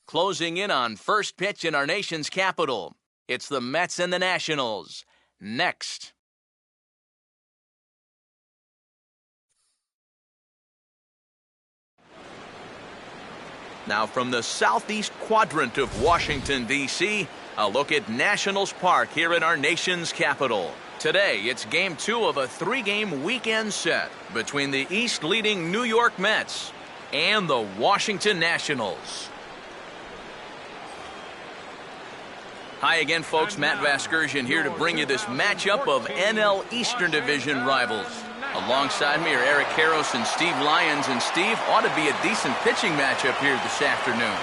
Closing in on first pitch in our nation's capital. It's the Mets and the Nationals. Next. Now from the southeast quadrant of Washington, D.C., a look at Nationals Park here in our nation's capital. Today, it's Game 2 of a 3-game weekend set between the East-leading New York Mets and the Washington Nationals. Hi again, folks. Matt Vasgersian here to bring you this matchup of NL Eastern Division rivals. Alongside me are Eric Karros and Steve Lyons. And Steve, ought to be a decent pitching matchup here this afternoon.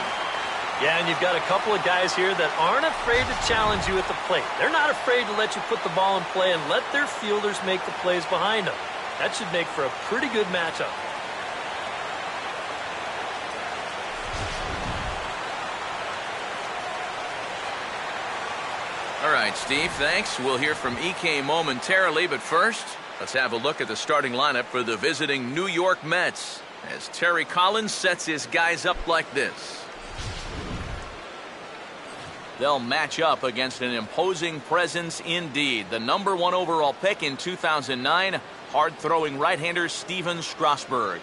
Yeah, and you've got a couple of guys here that aren't afraid to challenge you at the plate. They're not afraid to let you put the ball in play and let their fielders make the plays behind them. That should make for a pretty good matchup. All right, Steve, thanks. We'll hear from EK momentarily, but first, let's have a look at the starting lineup for the visiting New York Mets as Terry Collins sets his guys up like this. They'll match up against an imposing presence indeed. The #1 overall pick in 2009, hard-throwing right-hander Stephen Strasburg.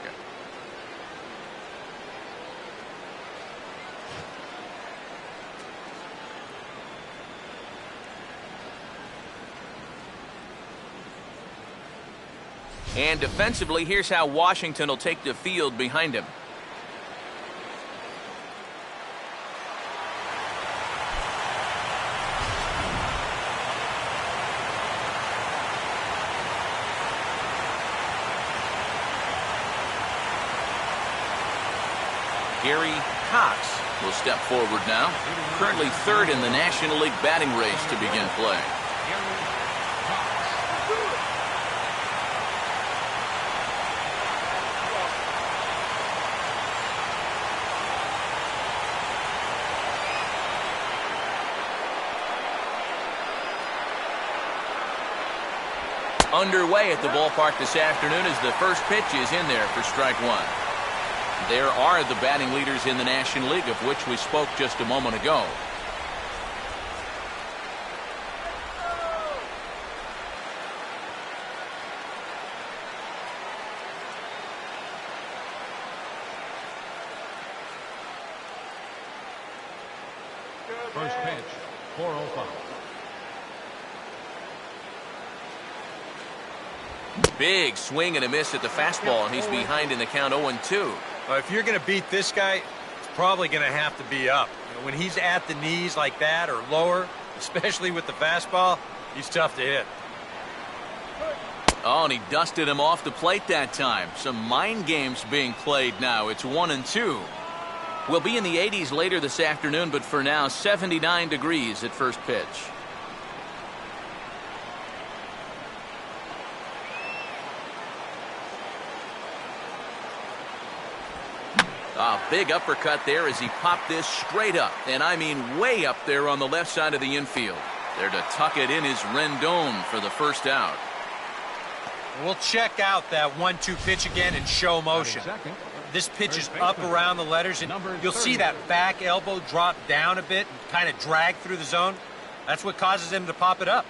And defensively, here's how Washington will take the field behind him. Gary Cox will step forward now, currently third in the National League batting race to begin play. Underway at the ballpark this afternoon as the first pitch is in there for strike one. There are the batting leaders in the National League, of which we spoke just a moment ago. First pitch, 4:05. Big swing and a miss at the fastball, and he's behind in the count 0-2. If you're going to beat this guy, it's probably going to have to be up. When he's at the knees like that or lower, especially with the fastball, he's tough to hit. Oh, and he dusted him off the plate that time. Some mind games being played now. It's 1-2. We'll be in the 80s later this afternoon, but for now, 79 degrees at first pitch. A big uppercut there as he popped this straight up, and I mean way up there on the left side of the infield. There to tuck it in is Rendon for the first out. We'll check out that 1-2 pitch again in show motion. This pitch is up around the letters, and you'll see that back elbow drop down a bit and kind of drag through the zone. That's what causes him to pop it up.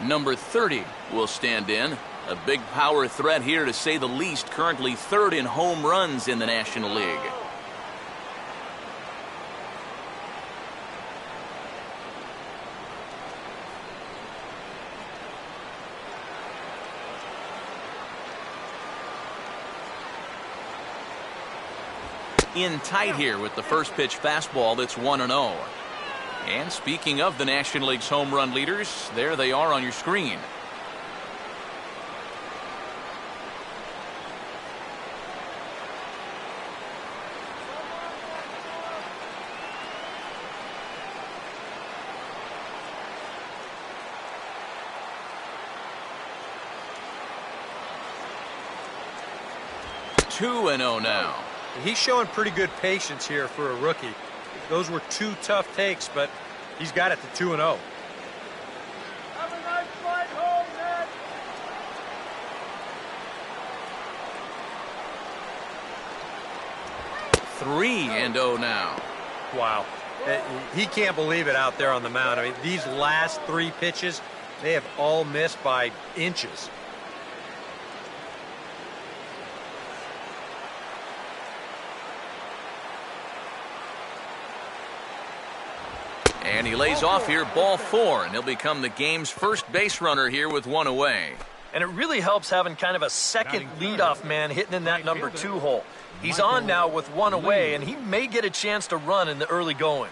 Number 30 will stand in. A big power threat here, to say the least, currently third in home runs in the National League. In tight here with the first pitch fastball that's 1-0. And speaking of the National League's home run leaders, there they are on your screen. Two 2-0 now. He's showing pretty good patience here for a rookie. Those were two tough takes, but he's got it to 2-0. Have a nice flight home, Ned. 3-0 now. Wow. He can't believe it out there on the mound. I mean, these last 3 pitches, they have all missed by inches. And he lays off here, ball 4, and he'll become the game's first base runner here with 1 away. And it really helps having kind of a second leadoff man hitting in that number 2 hole. He's on now with 1 away, and he may get a chance to run in the early going.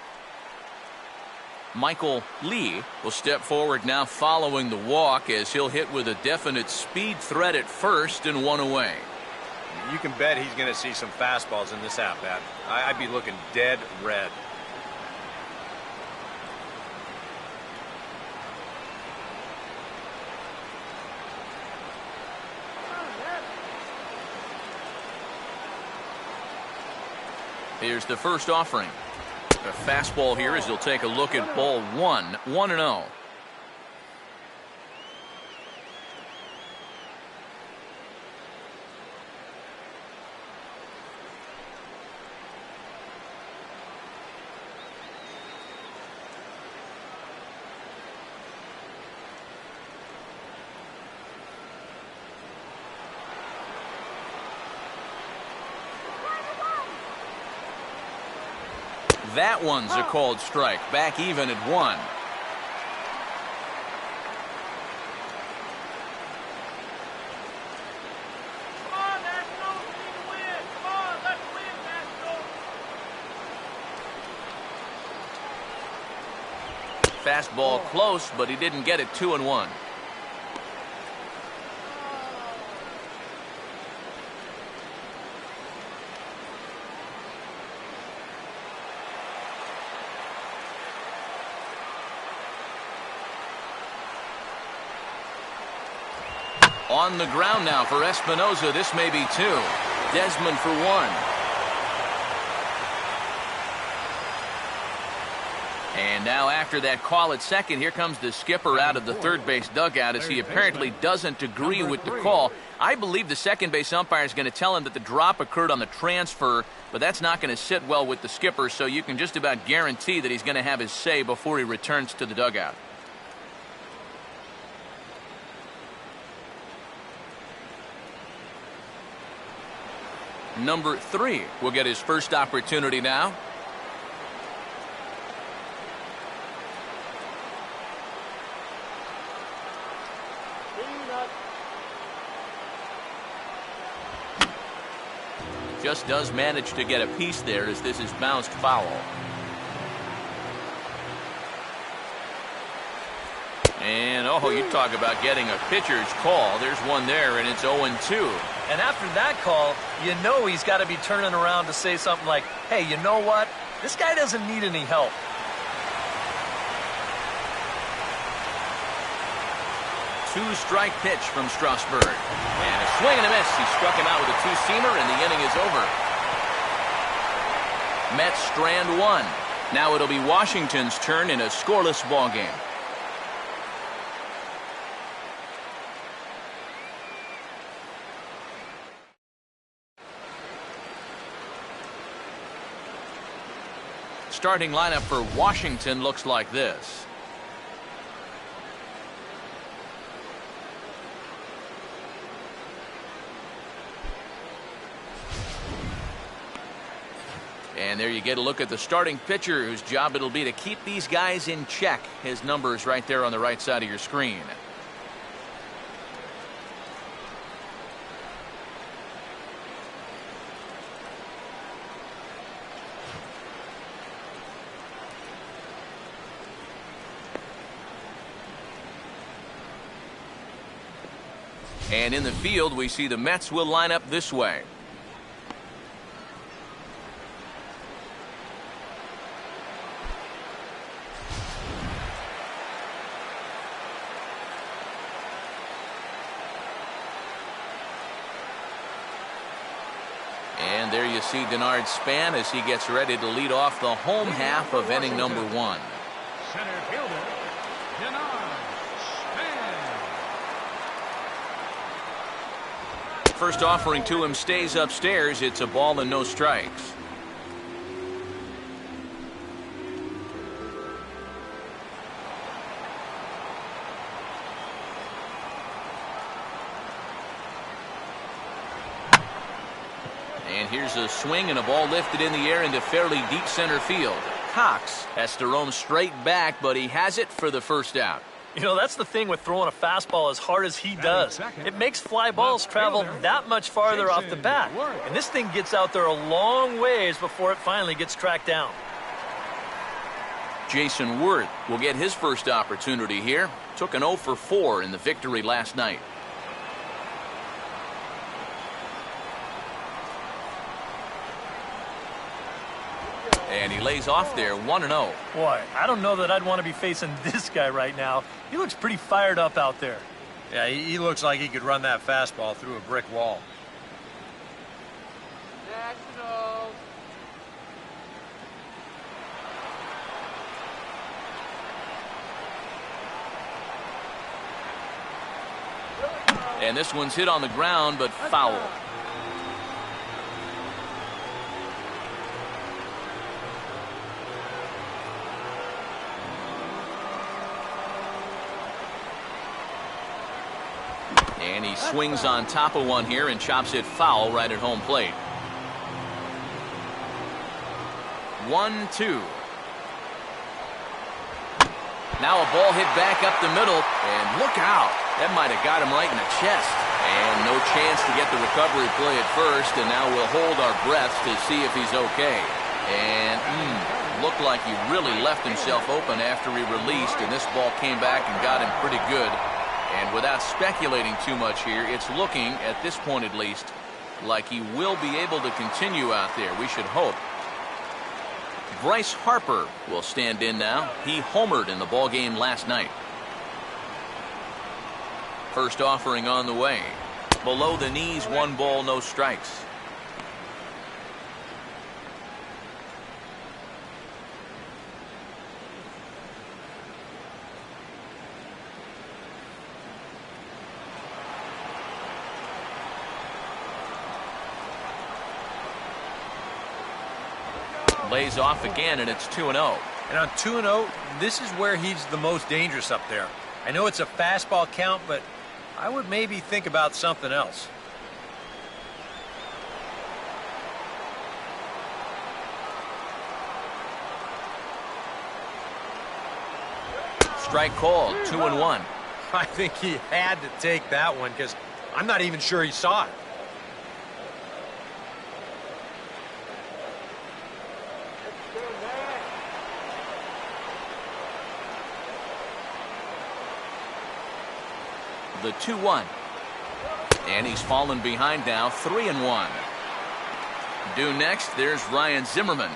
Michael Lee will step forward now following the walk as he'll hit with a definite speed threat at first and 1 away. You can bet he's going to see some fastballs in this at-bat. I'd be looking dead red. Here's the first offering. A fastball here as he'll take a look at ball 1, 1-0. That one's a called strike. Back even at 1. Come on, Nationals, we need to win. Come on, let's win, Nationals. Fastball close, but he didn't get it. 2-1. On the ground now for Espinosa. This may be 2. Desmond for 1. And now after that call at second, here comes the skipper out of the third base dugout as he apparently doesn't agree with the call. I believe the second base umpire is going to tell him that the drop occurred on the transfer, but that's not going to sit well with the skipper, so you can just about guarantee that he's going to have his say before he returns to the dugout. Number 3 will get his first opportunity now. Just does manage to get a piece there as this is bounced foul. And, oh, you talk about getting a pitcher's call. There's one there, and it's 0-2. And after that call, you know he's got to be turning around to say something like, hey, you know what? This guy doesn't need any help. Two-strike pitch from Strasburg. And a swing and a miss. He struck him out with a two-seamer, and the inning is over. Mets strand 1. Now it'll be Washington's turn in a scoreless ball game. Starting lineup for Washington looks like this. And there you get a look at the starting pitcher whose job it'll be to keep these guys in check. His number is right there on the right side of your screen. And in the field, we see the Mets will line up this way. And there you see Denard Span as he gets ready to lead off the home half of inning number 1. Center fielder, Denard Span. First offering to him stays upstairs. It's a ball and no strikes. here's a swing and a ball lifted in the air into fairly deep center field. Cox has to roam straight back, but he has it for the first out. You know, that's the thing with throwing a fastball as hard as he does. It makes fly balls travel that much farther off the bat. And this thing gets out there a long ways before it finally gets tracked down. Jason Worth will get his first opportunity here. Took an 0 for 4 in the victory last night. And he lays off there 1-0. Boy, I don't know that I'd want to be facing this guy right now. He looks pretty fired up out there. Yeah, he looks like he could run that fastball through a brick wall. Nationals. And this one's hit on the ground, but foul. And he swings on top of one here and chops it foul right at home plate. 1-2. Now a ball hit back up the middle, and look out. That might have got him right in the chest. And no chance to get the recovery play at first, and now we'll hold our breaths to see if he's okay. And looked like he really left himself open after he released, and this ball came back and got him pretty good. And without speculating too much here, it's looking, at this point at least, like he will be able to continue out there. We should hope. Bryce Harper will stand in now. He homered in the ballgame last night. First offering on the way. Below the knees, 1 ball, no strikes. Lays off again, and it's 2-0. And on 2-0, this is where he's the most dangerous up there. I know it's a fastball count, but I would maybe think about something else. Strike called, 2-1. I think he had to take that one because I'm not even sure he saw it. The 2-1. And he's fallen behind now, 3-1. Due next, there's Ryan Zimmerman.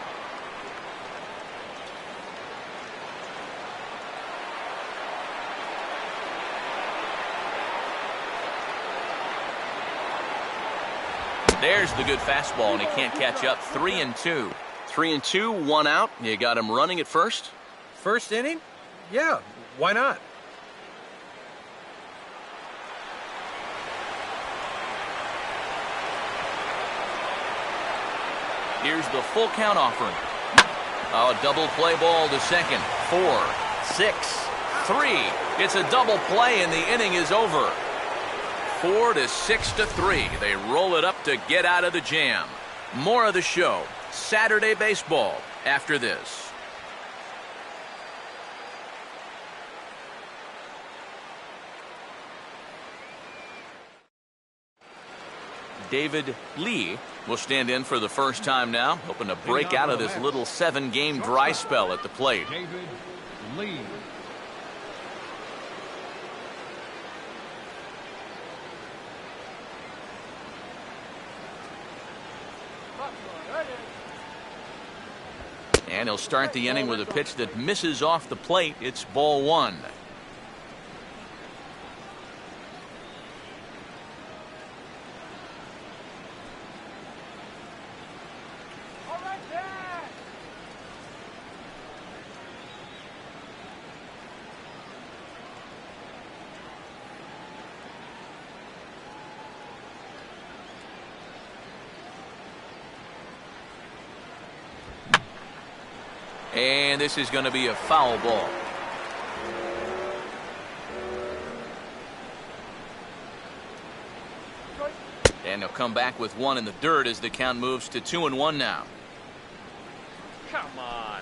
There's the good fastball, and he can't catch up. 3-2. 3-2, 1 out. You got him running at first? First inning? Yeah, why not? Here's the full count offering. Oh, double play ball to second. 4, 6, 3. It's a double play, and the inning is over. 4 to 6-3. They roll it up to get out of the jam. More of the show. Saturday baseball after this. David Lee will stand in for the first time now, hoping to break out of this little 7-game dry spell at the plate. David Lee. And he'll start the inning with a pitch that misses off the plate. It's ball 1. And this is going to be a foul ball. And he'll come back with one in the dirt as the count moves to 2-1 now. Come on.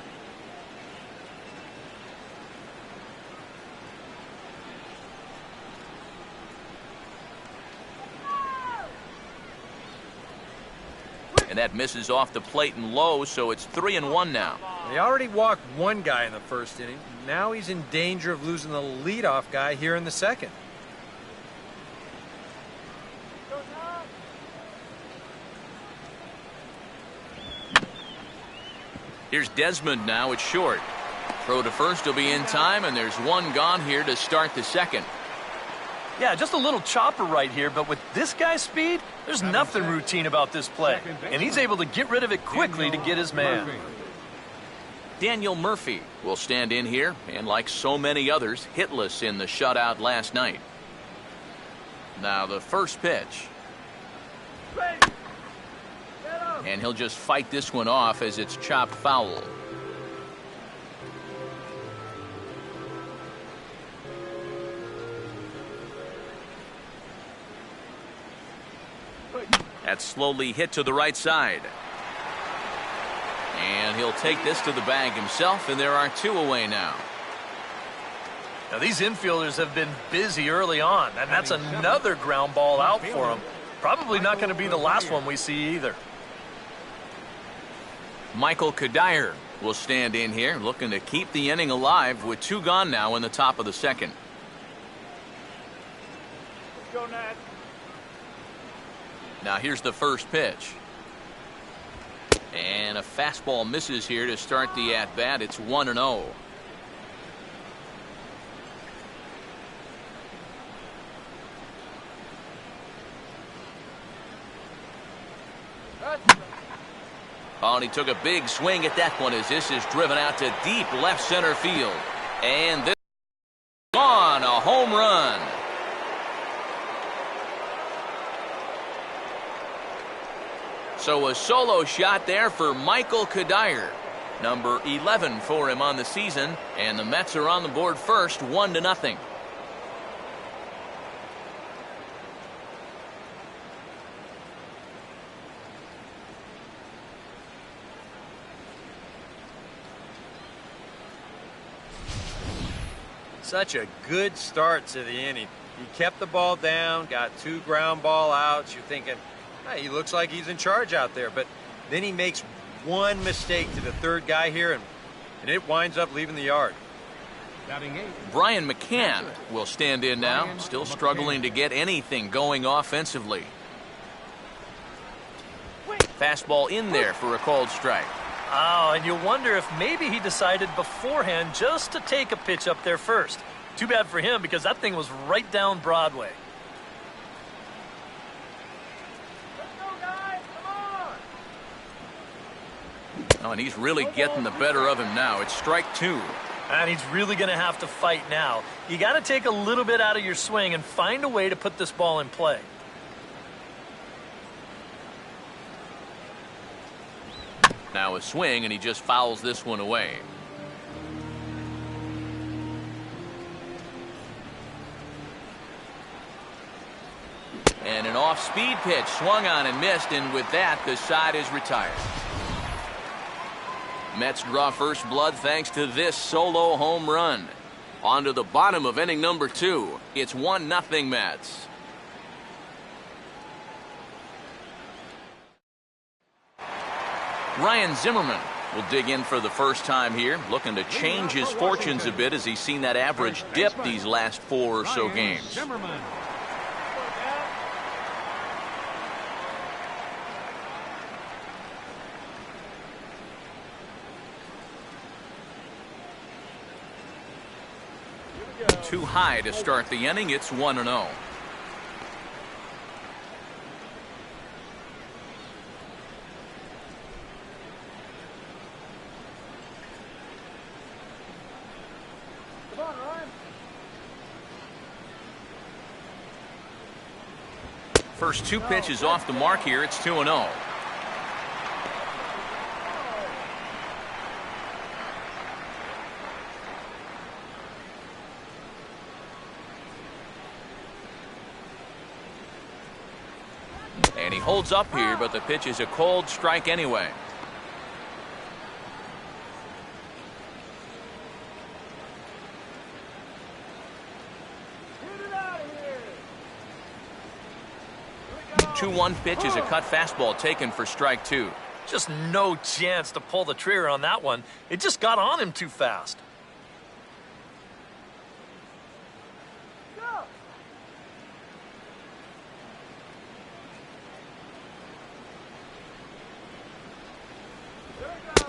And that misses off the plate and low, so it's 3-1 now. They already walked one guy in the first inning. Now he's in danger of losing the leadoff guy here in the second. Here's Desmond now at short. Throw to first will be in time, and there's one gone here to start the second. Yeah, just a little chopper right here, but with this guy's speed, there's nothing routine about this play. And he's able to get rid of it quickly to get his man. Daniel Murphy will stand in here, and like so many others, hitless in the shutout last night. Now the first pitch. And he'll just fight this one off as it's chopped foul. That's slowly hit to the right side. And he'll take this to the bag himself, and there are two away now. Now these infielders have been busy early on, and that's another ground ball out for them. Probably not going to be the last one we see either. Michael Kadire will stand in here, looking to keep the inning alive with two gone now in the top of the second. Let's go, Nat. Now here's the first pitch. And a fastball misses here to start the at-bat. It's 1-0. Oh, and he took a big swing at that one as this is driven out to deep left center field. And this is on, a home run. So a solo shot there for Michael Kadire. Number 11 for him on the season. And the Mets are on the board first, 1-0. Such a good start to the inning. He kept the ball down, got two ground ball outs. You're thinking, hey, he looks like he's in charge out there. But then he makes one mistake to the third guy here, and it winds up leaving the yard. Brian McCann will stand in now, still struggling to get anything going offensively. Fastball in there for a called strike. Oh, and you wonder if maybe he decided beforehand just to take a pitch up there first. Too bad for him because that thing was right down Broadway. Let's go, guys. Come on. Oh, and he's really getting the better of him now. It's strike two. And he's really going to have to fight now. You got to take a little bit out of your swing and find a way to put this ball in play. Now a swing, and he just fouls this one away. And an off-speed pitch swung on and missed, and with that, the side is retired. Mets draw first blood thanks to this solo home run. On to the bottom of inning number 2. It's 1-0 Mets. Ryan Zimmerman will dig in for the first time here, looking to change his fortunes a bit as he's seen that average dip these last 4 or so games. Too high to start the inning. It's 1-0. First 2 pitches off the mark here. It's 2-0. And he holds up here, but the pitch is a cold strike anyway. Get it out of here. 2-1 pitch is a cut fastball taken for strike 2. Just no chance to pull the trigger on that one. It just got on him too fast. Go.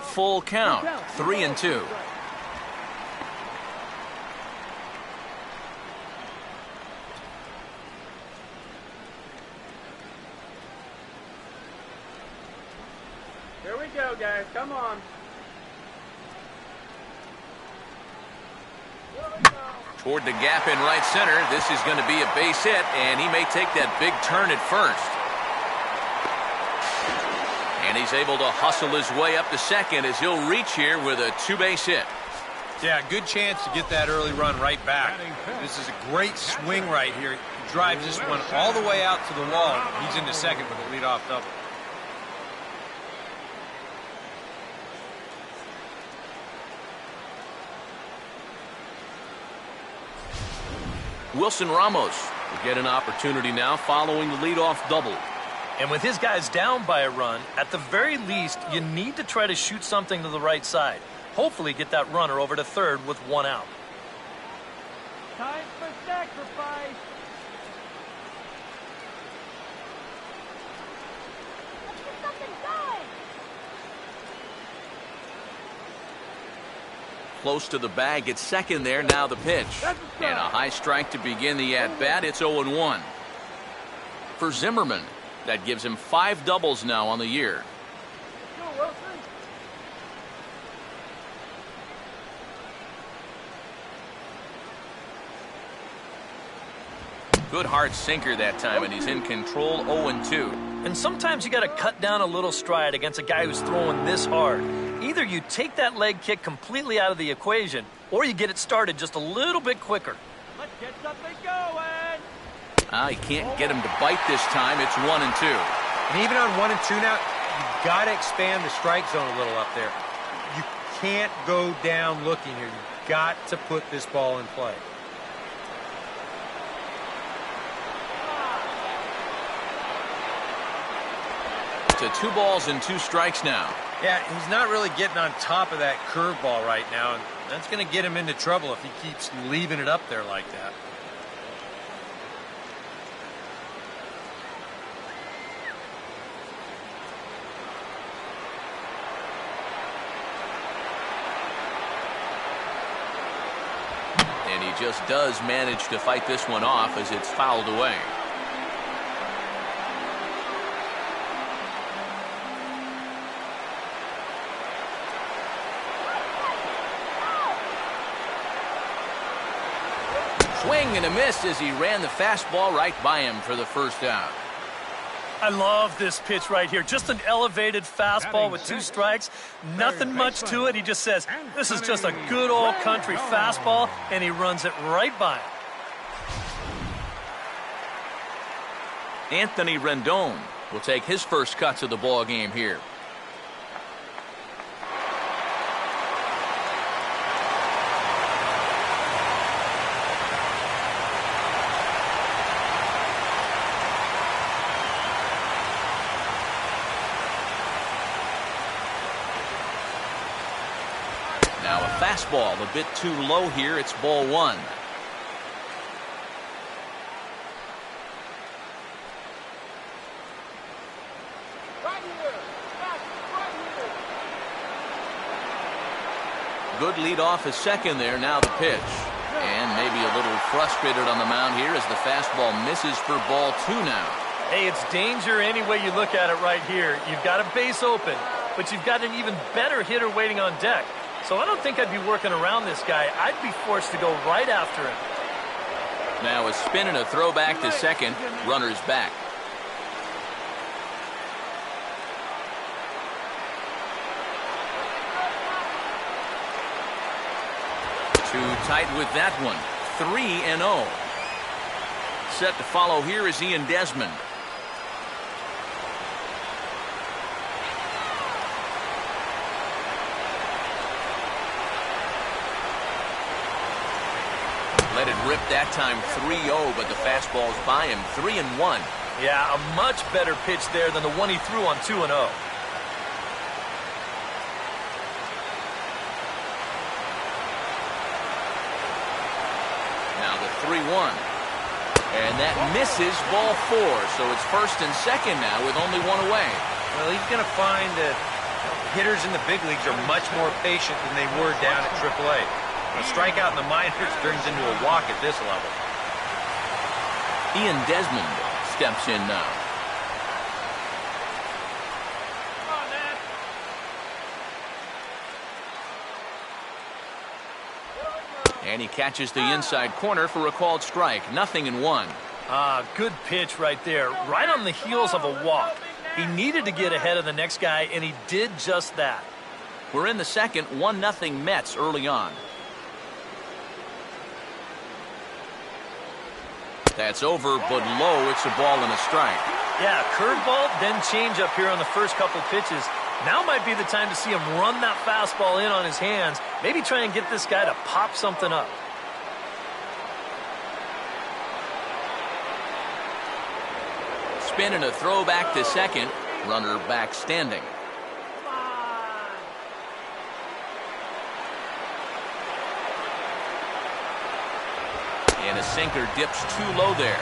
Full count, 3-2. Here we go, guys. Come on. Toward the gap in right center. This is going to be a base hit, and he may take that big turn at first. And he's able to hustle his way up to second as he'll reach here with a 2-base hit. Yeah, good chance to get that early run right back. This is a great swing right here. He drives this one all the way out to the wall. He's into second with a leadoff double. Wilson Ramos will get an opportunity now following the leadoff double. And with his guys down by a run, at the very least, you need to try to shoot something to the right side. Hopefully get that runner over to third with 1 out. Time for sacrifice. Let's get something going. Close to the bag at second there. Now the pitch. And a high strike to begin the at-bat. It's 0-1. For Zimmerman, that gives him 5 doubles now on the year. Go, Wilson. Good hard sinker that time, and he's in control. 0-2. And sometimes you got to cut down a little stride against a guy who's throwing this hard. Either you take that leg kick completely out of the equation, or you get it started just a little bit quicker. Let's get something going. He can't get him to bite this time. It's 1-2. And even on 1 and 2 now, you've got to expand the strike zone a little up there. You can't go down looking here. You've got to put this ball in play. To 2 balls and 2 strikes now. Yeah, he's not really getting on top of that curveball right now, and that's going to get him into trouble if he keeps leaving it up there like that. And he just does manage to fight this one off as it's fouled away. Swing and a miss as he ran the fastball right by him for the first out. I love this pitch right here. Just an elevated fastball with 2 strikes. Nothing much to it. He just says, this is just a good old country fastball, and he runs it right by him. Anthony Rendon will take his first cuts of the ball game here. Now a fastball a bit too low here. It's ball 1. Right here. Back, right here. Good lead off at second there. Now the pitch. And maybe a little frustrated on the mound here as the fastball misses for ball 2 now. Hey, it's danger any way you look at it right here. You've got a base open, but you've got an even better hitter waiting on deck. So I don't think I'd be working around this guy. I'd be forced to go right after him. Now a spin and a throw back to second. Runner's back. Too tight with that one. 3-0. Set to follow here is Ian Desmond. Let it rip that time 3-0, but the fastball's by him 3-1. Yeah, a much better pitch there than the one he threw on 2-0. Now the 3-1. And that misses ball 4, so it's first and second now with only one away. Well, he's going to find that hitters in the big leagues are much more patient than they were down at AAA. A strikeout in the minors turns into a walk at this level. Ian Desmond steps in now. And he catches the inside corner for a called strike. 0-1. Good pitch right there. Right on the heels of a walk. He needed to get ahead of the next guy, and he did just that. We're in the second. 1-0 Mets early on. That's over, but low. It's a ball and a strike. Yeah, curveball, then changeup here on the first couple pitches. Now might be the time to see him run that fastball in on his hands. Maybe try and get this guy to pop something up. Spin and a throw back to second. Runner back standing. And a sinker dips too low there.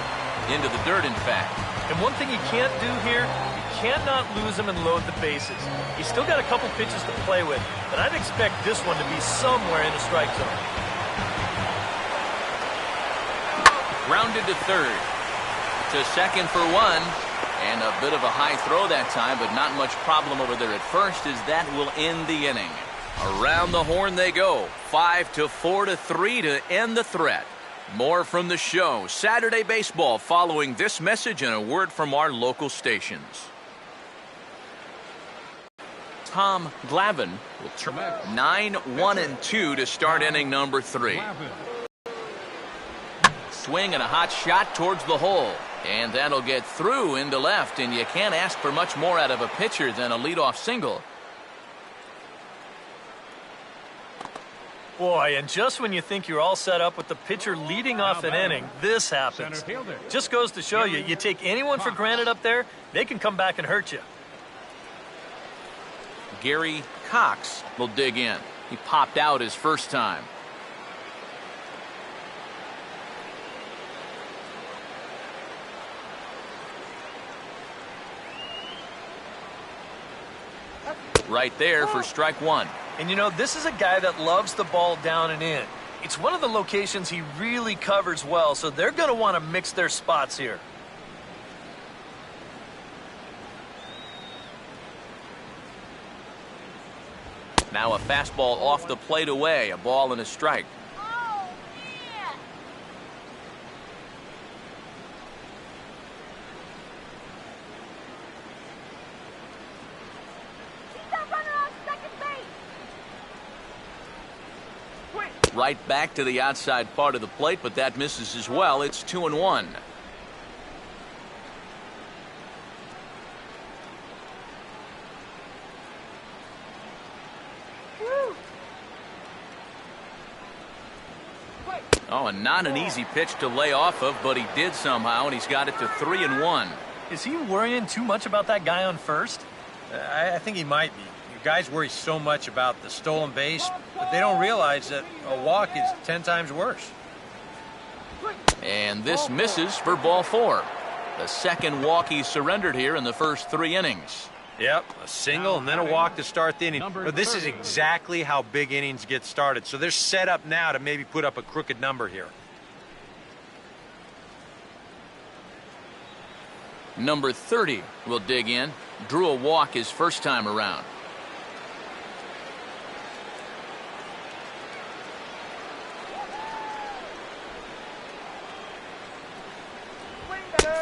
Into the dirt, in fact. And one thing you can't do here, you cannot lose him and load the bases. He's still got a couple pitches to play with, but I'd expect this one to be somewhere in the strike zone. Grounded to third. To second for one. And a bit of a high throw that time, but not much problem over there at first, as that will end the inning. Around the horn they go. 5-4-3 to end the threat. More from the show. Saturday Baseball following this message and a word from our local stations. Tom Glavine will turn 9-1-2 to start inning number 3. Swing and a hot shot towards the hole. And that'll get through into left, and you can't ask for much more out of a pitcher than a leadoff single. Boy, and just when you think you're all set up with the pitcher leading off an inning, this happens. Just goes to show you, you take anyone for granted up there, they can come back and hurt you. Gary Cox will dig in. He popped out his first time. Right there for strike one. And you know, this is a guy that loves the ball down and in. It's one of the locations he really covers well, so they're going to want to mix their spots here. Now a fastball off the plate away, a ball and a strike. Oh, man. Keep that runner on second base. Right back to the outside part of the plate, but that misses as well. It's 2-1. Oh, and not an easy pitch to lay off of, but he did somehow, and he's got it to 3-1. Is he worrying too much about that guy on first? I think he might be. You guys worry so much about the stolen base, but they don't realize that a walk is 10 times worse. And this misses for ball 4. The second walk he surrendered here in the first 3 innings. Yep, a single and then a walk to start the inning. But this is exactly how big innings get started. So they're set up now to maybe put up a crooked number here. Number 30 will dig in. Drew a walk his first time around.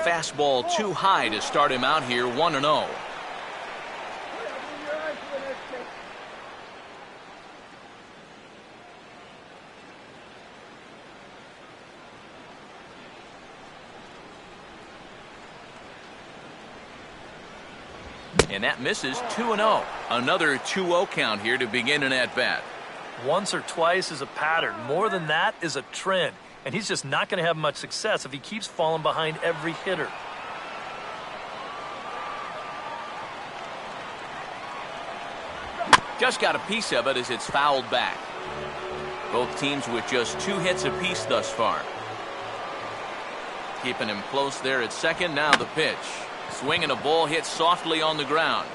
Fastball too high to start him out here, 1-0. And that misses 2-0. Another 2-0 count here to begin an at-bat. Once or twice is a pattern. More than that is a trend. and he's just not going to have much success if he keeps falling behind every hitter. Just got a piece of it as it's fouled back. Both teams with just 2 hits apiece thus far. Keeping him close there at second. Now the pitch. Swinging a ball hit softly on the ground.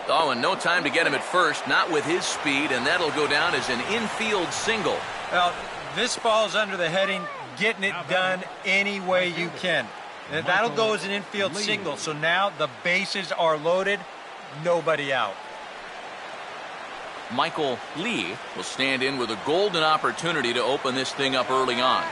Oh, and no time to get him at first. Not with his speed, and that'll go down as an infield single. Well, this falls under the heading, getting it done any way you can. And that'll go as an infield single. So now the bases are loaded. Nobody out. Michael Lee will stand in with a golden opportunity to open this thing up early on.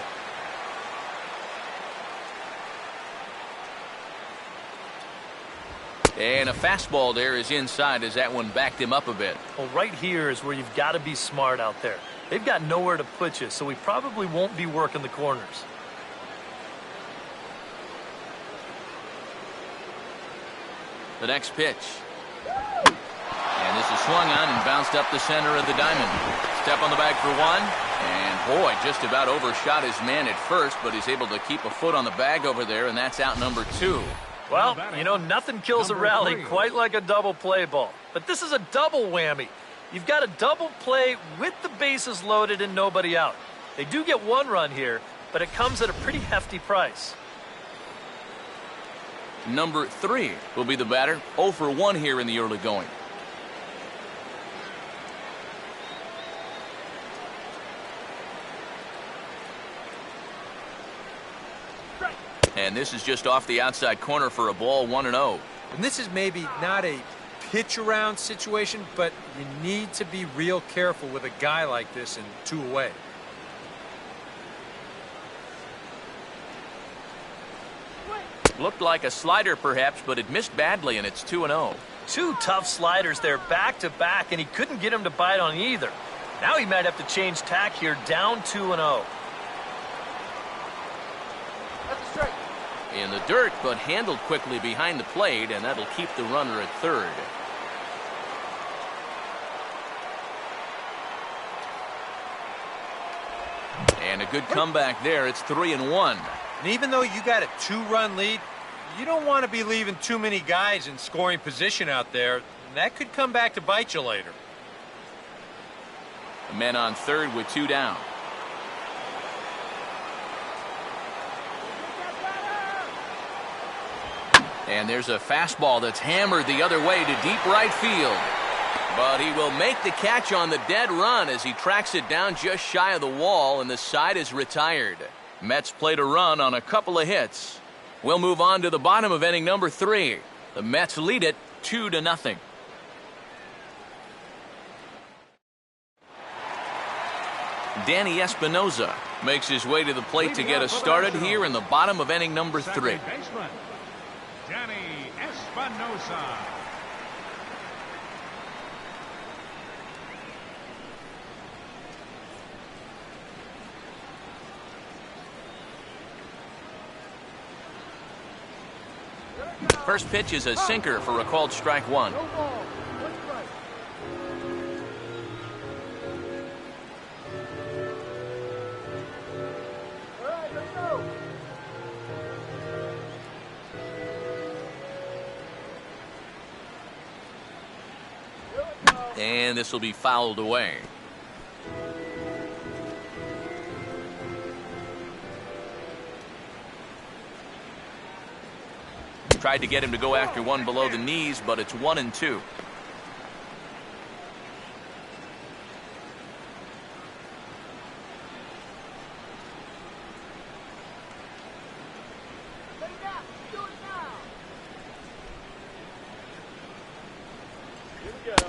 And a fastball there is inside as that one backed him up a bit. Well, right here is where you've got to be smart out there. They've got nowhere to put you, so we probably won't be working the corners. The next pitch. And this is swung on and bounced up the center of the diamond. Step on the bag for one. And boy, just about overshot his man at first, but he's able to keep a foot on the bag over there, and that's out number 2. Well, you know, nothing kills a rally quite like a double play ball. But this is a double whammy. You've got a double play with the bases loaded and nobody out. They do get 1 run here, but it comes at a pretty hefty price. Number 3 will be the batter. 0 for 1 here in the early going. And this is just off the outside corner for a ball, 1-0. And this is maybe not a pitch around situation, but you need to be real careful with a guy like this and 2 away. Looked like a slider perhaps, but it missed badly, and it's 2-0. 2 tough sliders there back to back, and he couldn't get him to bite on either. Now he might have to change tack here, down 2-0. In the dirt, but handled quickly behind the plate, and that'll keep the runner at third. And a good comeback there. It's 3-1. And even though you got a 2-run lead, you don't want to be leaving too many guys in scoring position out there. And that could come back to bite you later. The men on third with 2 down. And there's a fastball that's hammered the other way to deep right field. But he will make the catch on the dead run as he tracks it down just shy of the wall, and the side is retired. Mets played a run on a couple of hits. We'll move on to the bottom of inning number 3. The Mets lead it 2-0. Danny Espinoza makes his way to the plate to get us started here in the bottom of inning number 3. Danny Espinoza. First pitch is a sinker for a called strike 1. And this will be fouled away. Tried to get him to go after one below the knees, but it's 1-2.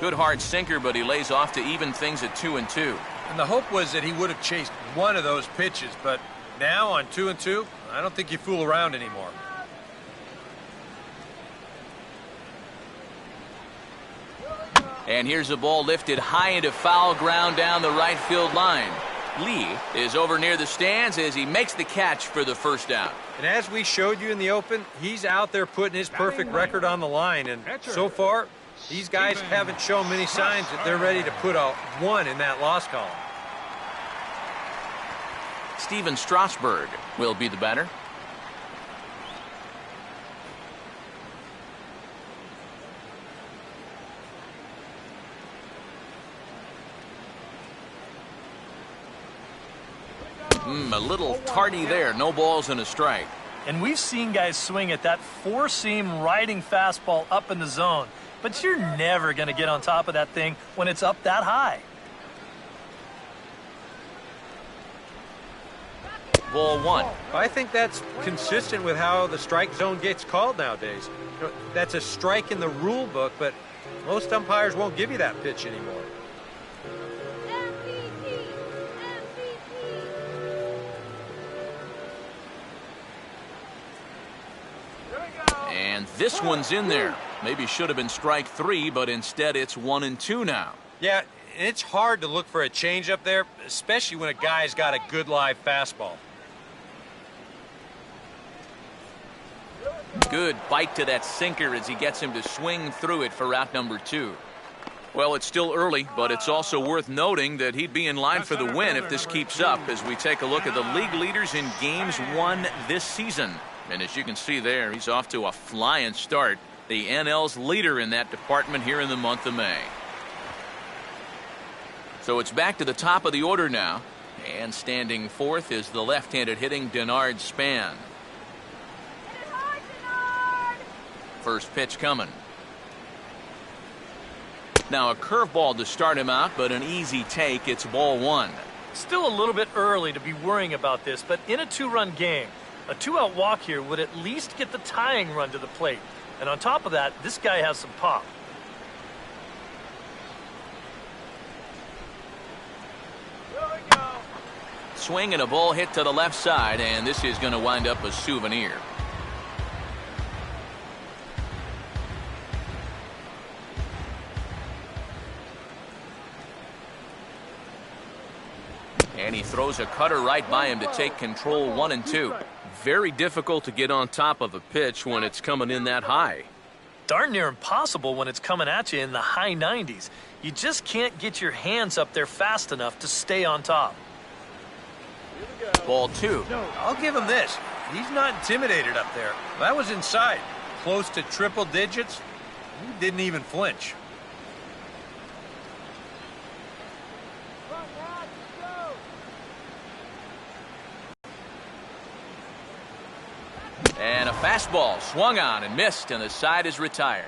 Good hard sinker, but he lays off to even things at 2-2. And the hope was that he would have chased one of those pitches, but now on 2-2, I don't think you fool around anymore. And here's a ball lifted high into foul ground down the right field line. Lee is over near the stands as he makes the catch for the first out. And as we showed you in the open, he's out there putting his perfect record on the line. And so far, these guys haven't shown many signs that they're ready to put a 1 in that loss column. Steven Strasburg will be the batter. A little tardy there. No balls and a strike. And we've seen guys swing at that four-seam riding fastball up in the zone. But you're never going to get on top of that thing when it's up that high. Ball one. I think that's consistent with how the strike zone gets called nowadays. You know, that's a strike in the rule book, but most umpires won't give you that pitch anymore. And this one's in there. Maybe should have been strike three, but instead it's 1-2 now. Yeah, it's hard to look for a change up there, especially when a guy's got a good live fastball. Good bite to that sinker as he gets him to swing through it for out number 2. Well, it's still early, but it's also worth noting that he'd be in line for the win if this keeps up as we take a look at the league leaders in games won this season. And as you can see there, he's off to a flying start. The NL's leader in that department here in the month of May. So it's back to the top of the order now. And standing fourth is the left-handed hitting Denard Span. First pitch coming. Now a curveball to start him out, but an easy take. It's ball one. Still a little bit early to be worrying about this, but in a two-run game, a two-out walk here would at least get the tying run to the plate. And on top of that, this guy has some pop. Swing and a ball hit to the left side, and this is going to wind up a souvenir. And he throws a cutter right by him to take control 1-2. Very difficult to get on top of a pitch when it's coming in that high. Darn near impossible when it's coming at you in the high 90s. You just can't get your hands up there fast enough to stay on top. Ball two. I'll give him this. He's not intimidated up there. That was inside. Close to triple digits. He didn't even flinch. And a fastball swung on and missed, and the side is retired.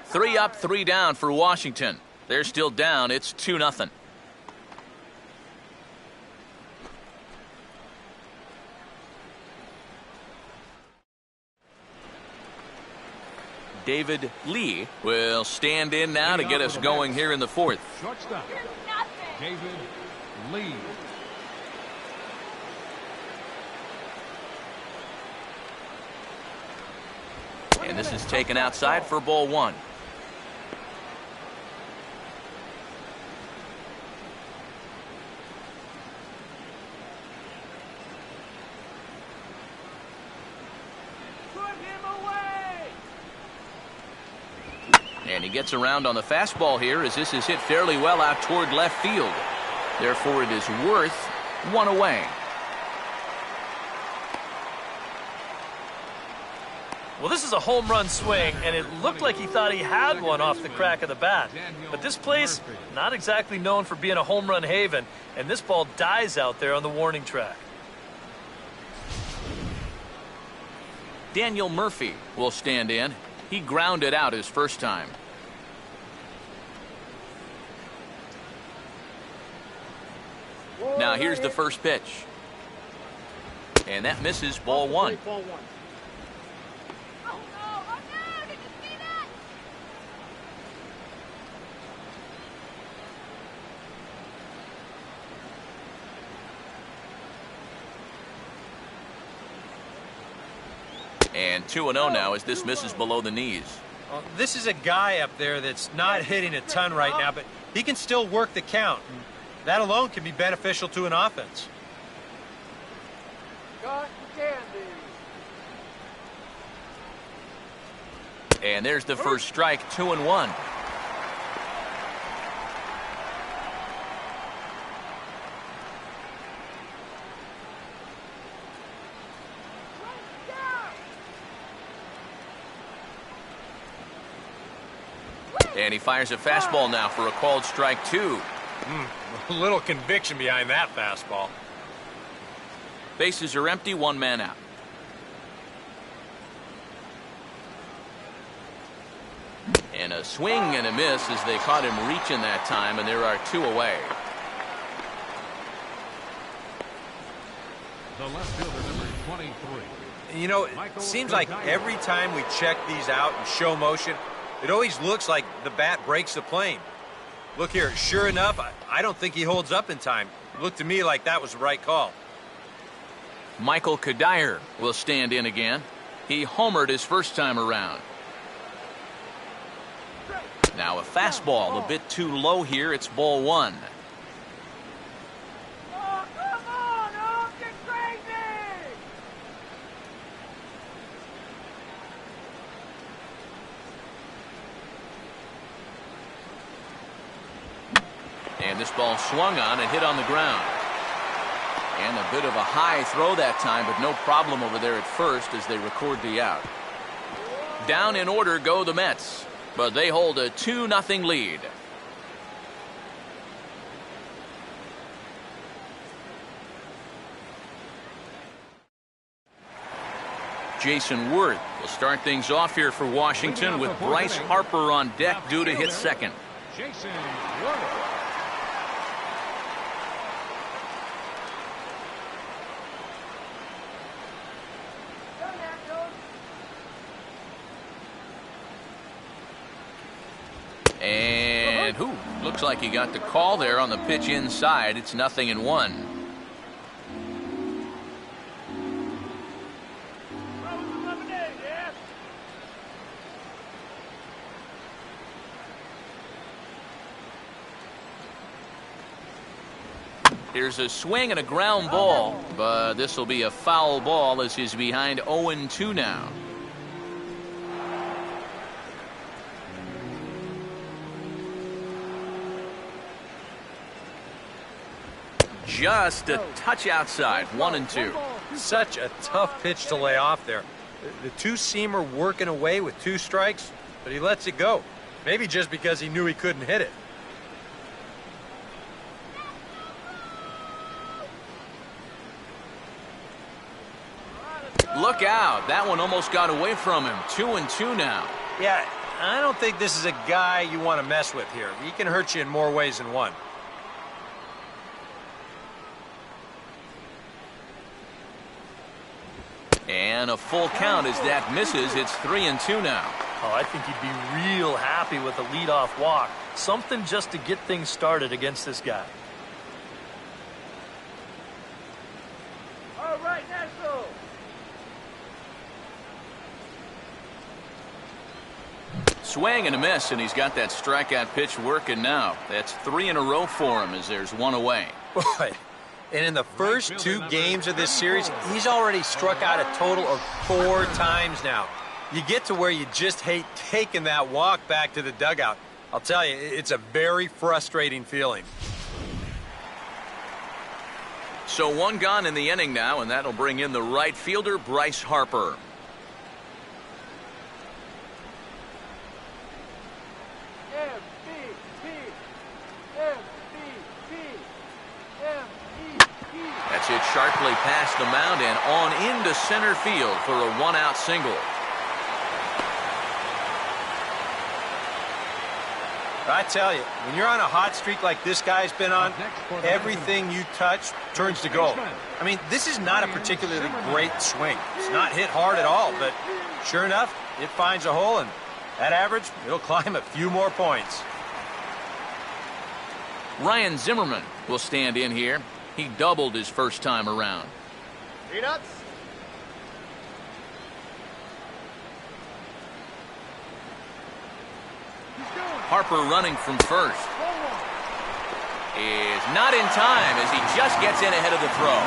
3 up, 3 down for Washington. They're still down. It's 2-0. David Lee will stand in now to get us going here in the fourth. Shortstop, David Lee. And this is taken outside for ball one. And he gets around on the fastball here as this is hit fairly well out toward left field. Therefore, it is worth one away. Well, this is a home run swing, and it looked like he thought he had one off the crack of the bat. But this place, not exactly known for being a home run haven, and this ball dies out there on the warning track. Daniel Murphy will stand in. He grounded out his first time. Now here's the first pitch. And that misses ball one. And 2-0 now as this misses below the knees. Well, this is a guy up there that's not hitting a ton right now, but he can still work the count. That alone can be beneficial to an offense. And there's the first strike, 2-1. And he fires a fastball now for a called strike 2. A little conviction behind that fastball. Bases are empty, one man out. And a swing and a miss as they caught him reaching that time, and there are 2 away. The left fielder, number 23. You know, it seems like every time we check these out and show motion, it always looks like the bat breaks the plane. Look here, sure enough, I don't think he holds up in time. It looked to me like that was the right call. Michael Kadire will stand in again. He homered his first time around. Now a fastball a bit too low here. It's ball 1. Oh, come on, don't get crazy! And this ball swung on and hit on the ground. And a bit of a high throw that time, but no problem over there at first as they record the out. Down in order go the Mets, but they hold a 2-0 lead. Jason Worth will start things off here for Washington with Bryce Harper on deck due to hit second. Jason Worth. And looks like he got the call there on the pitch inside. It's 0-1. Here's a swing and a ground ball, but this will be a foul ball as he's behind 0-2 now. Just a touch outside, 1-2. Such a tough pitch to lay off there. The two-seamer working away with 2 strikes, but he lets it go. Maybe just because he knew he couldn't hit it. Look out. That one almost got away from him. 2-2 now. Yeah, I don't think this is a guy you want to mess with here. He can hurt you in more ways than one. And a full count as that misses. It's 3-2 now. Oh, I think he'd be real happy with a leadoff walk. Something just to get things started against this guy. All right, Nashville. Swing and a miss, and he's got that strikeout pitch working now. That's 3 in a row for him as there's 1 away. Boy. And in the first 2 games of this series, he's already struck out a total of 4 times now. You get to where you just hate taking that walk back to the dugout. I'll tell you, it's a very frustrating feeling. So 1 gone in the inning now, and that'll bring in the right fielder, Bryce Harper. That's hit sharply past the mound and on into center field for a 1-out single. I tell you, when you're on a hot streak like this guy's been on, everything you touch turns to gold. I mean, this is not a particularly great swing. It's not hit hard at all, but sure enough, it finds a hole, and that average, it'll climb a few more points. Ryan Zimmerman will stand in here. He doubled his first time around. Peanuts. Harper running from first. Is not in time as he just gets in ahead of the throw.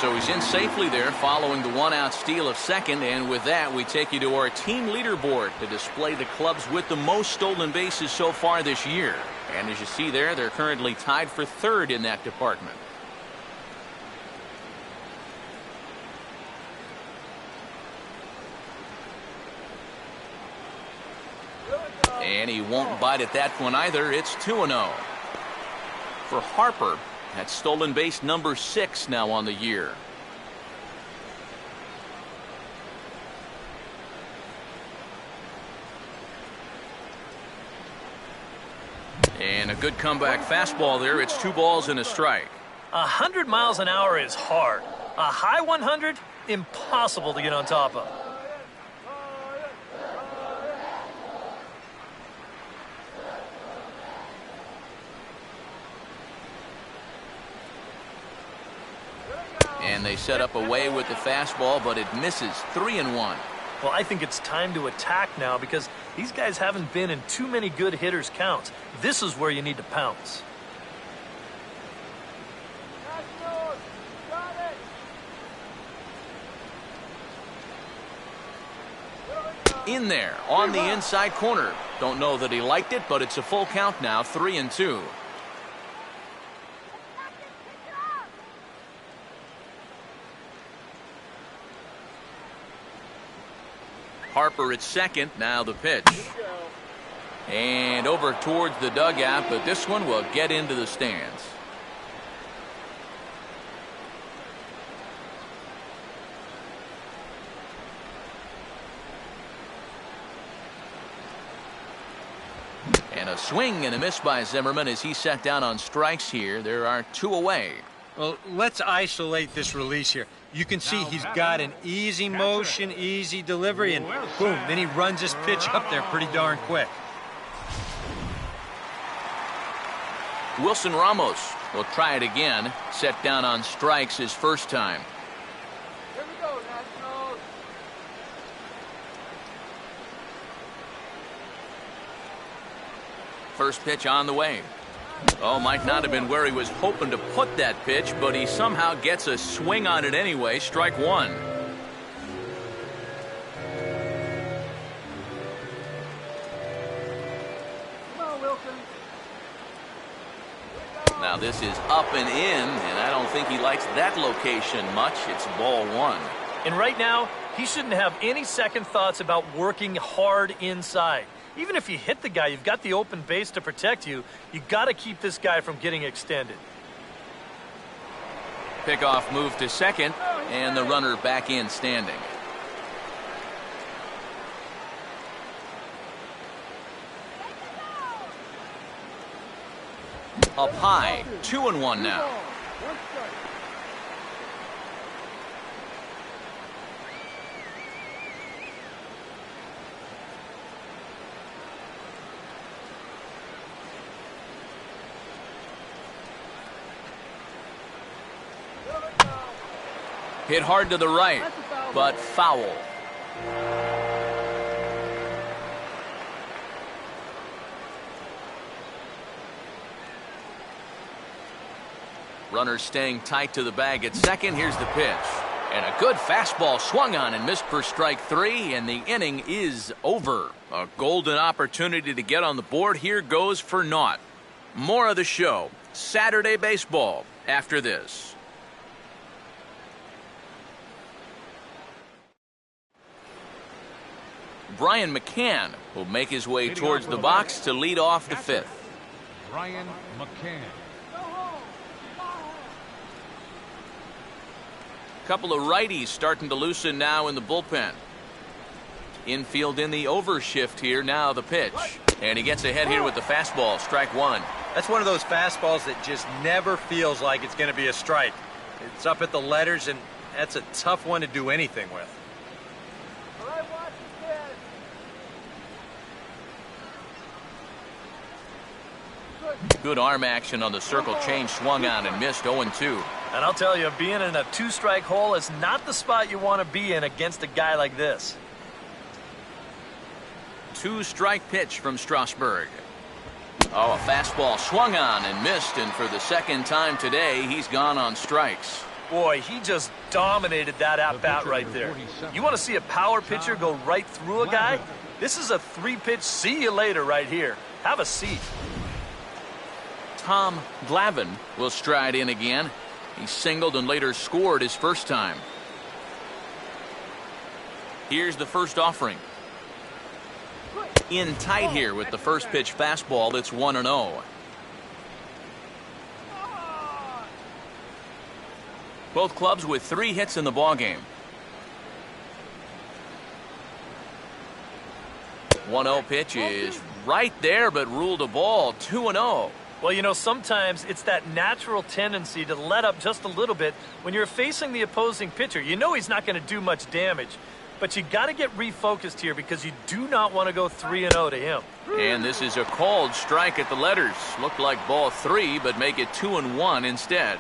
So he's in safely there following the 1-out steal of second, and with that we take you to our team leaderboard to display the clubs with the most stolen bases so far this year. And as you see there, they're currently tied for 3rd in that department. And he won't bite at that one either. It's 2-0. For Harper, that's stolen base number 6 now on the year. And a good comeback fastball there. It's 2 balls and a strike. 100 miles an hour is hard. A high 100, impossible to get on top of. And they set up away with the fastball, but it misses. 3-1. Well, I think it's time to attack now because these guys haven't been in too many good hitters' counts. This is where you need to pounce. In there on the inside corner. Don't know that he liked it, but it's a full count now. 3-2. Harper at second. Now the pitch. And over towards the dugout, but this one will get into the stands. And a swing and a miss by Zimmerman as he set down on strikes here. There are 2 away. Well, let's isolate this release here. You can see he's got an easy motion, easy delivery, and boom, then he runs this pitch up there pretty darn quick. Wilson Ramos will try it again. Set down on strikes his first time. Here we go, Nationals. First pitch on the way. Oh, might not have been where he was hoping to put that pitch, but he somehow gets a swing on it anyway. Strike 1. Come on, Wilson. Now this is up and in, and I don't think he likes that location much. It's ball 1. And right now, he shouldn't have any second thoughts about working hard inside. Even if you hit the guy, you've got the open base to protect you. You got to keep this guy from getting extended. Pickoff move to second, and the runner back in standing. Up high, 2-1 now. One strike. Hit hard to the right, but foul. Runner staying tight to the bag at second. Here's the pitch. And a good fastball swung on and missed for strike 3, and the inning is over. A golden opportunity to get on the board here goes for naught. More of the show, Saturday Baseball, after this. Brian McCann will make his way towards the box to lead off the 5th. Brian McCann. Couple of righties starting to loosen now in the bullpen. Infield in the overshift here. Now the pitch. And he gets ahead here with the fastball. Strike 1. That's one of those fastballs that just never feels like it's going to be a strike. It's up at the letters, and that's a tough one to do anything with. All right, watch the pitch. Good arm action on the circle change. Swung on and missed. 0-2. And I'll tell you, being in a 2-strike hole is not the spot you want to be in against a guy like this. 2-strike pitch from Strasburg. Oh, a fastball swung on and missed, and for the second time today, he's gone on strikes. Boy, he just dominated that at-bat right there. You want to see a power pitcher go right through a guy? This is a 3-pitch see you later right here. Have a seat. Tom Glavine will stride in again. He singled and later scored his first time. Here's the first offering. In tight here with the first pitch fastball. That's 1-0. Both clubs with 3 hits in the ballgame. 1-0 pitch is right there, but ruled a ball. 2-0. Well, you know, sometimes it's that natural tendency to let up just a little bit when you're facing the opposing pitcher. You know he's not going to do much damage, but you got to get refocused here because you do not want to go 3-0 to him. And this is a called strike at the letters. Looked like ball 3, but make it 2-1 instead.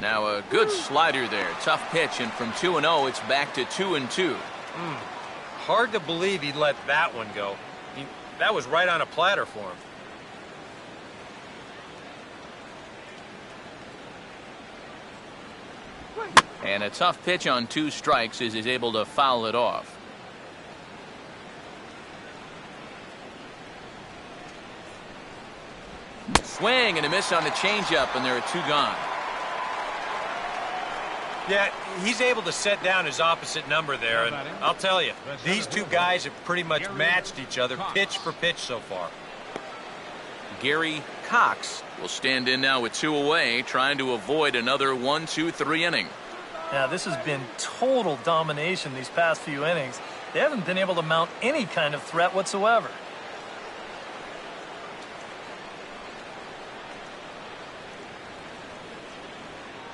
Now a good slider there. Tough pitch, and from 2-0, it's back to 2-2. Hard to believe he let that one go. That was right on a platter for him. And a tough pitch on 2 strikes as he's able to foul it off. Swing and a miss on the changeup, and there are 2 gone. Yeah, he's able to set down his opposite number there, and I'll tell you, these 2 guys have pretty much matched each other pitch for pitch so far. Gary Cox will stand in now with 2 away, trying to avoid another 1-2-3 inning. Now, this has been total domination these past few innings. They haven't been able to mount any kind of threat whatsoever.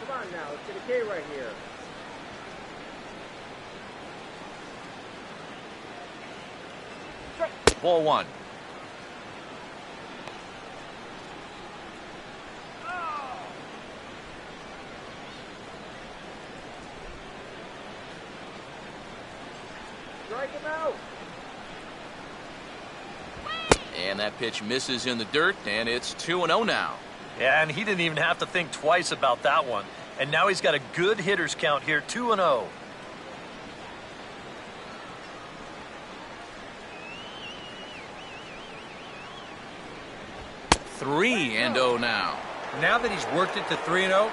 Come on now, let's get a K right here. Ball 1. Strike him out. And that pitch misses in the dirt, and it's 2-0 now. Yeah, and he didn't even have to think twice about that one. And now he's got a good hitter's count here, 2-0. 3-0 now. Now that he's worked it to 3-0,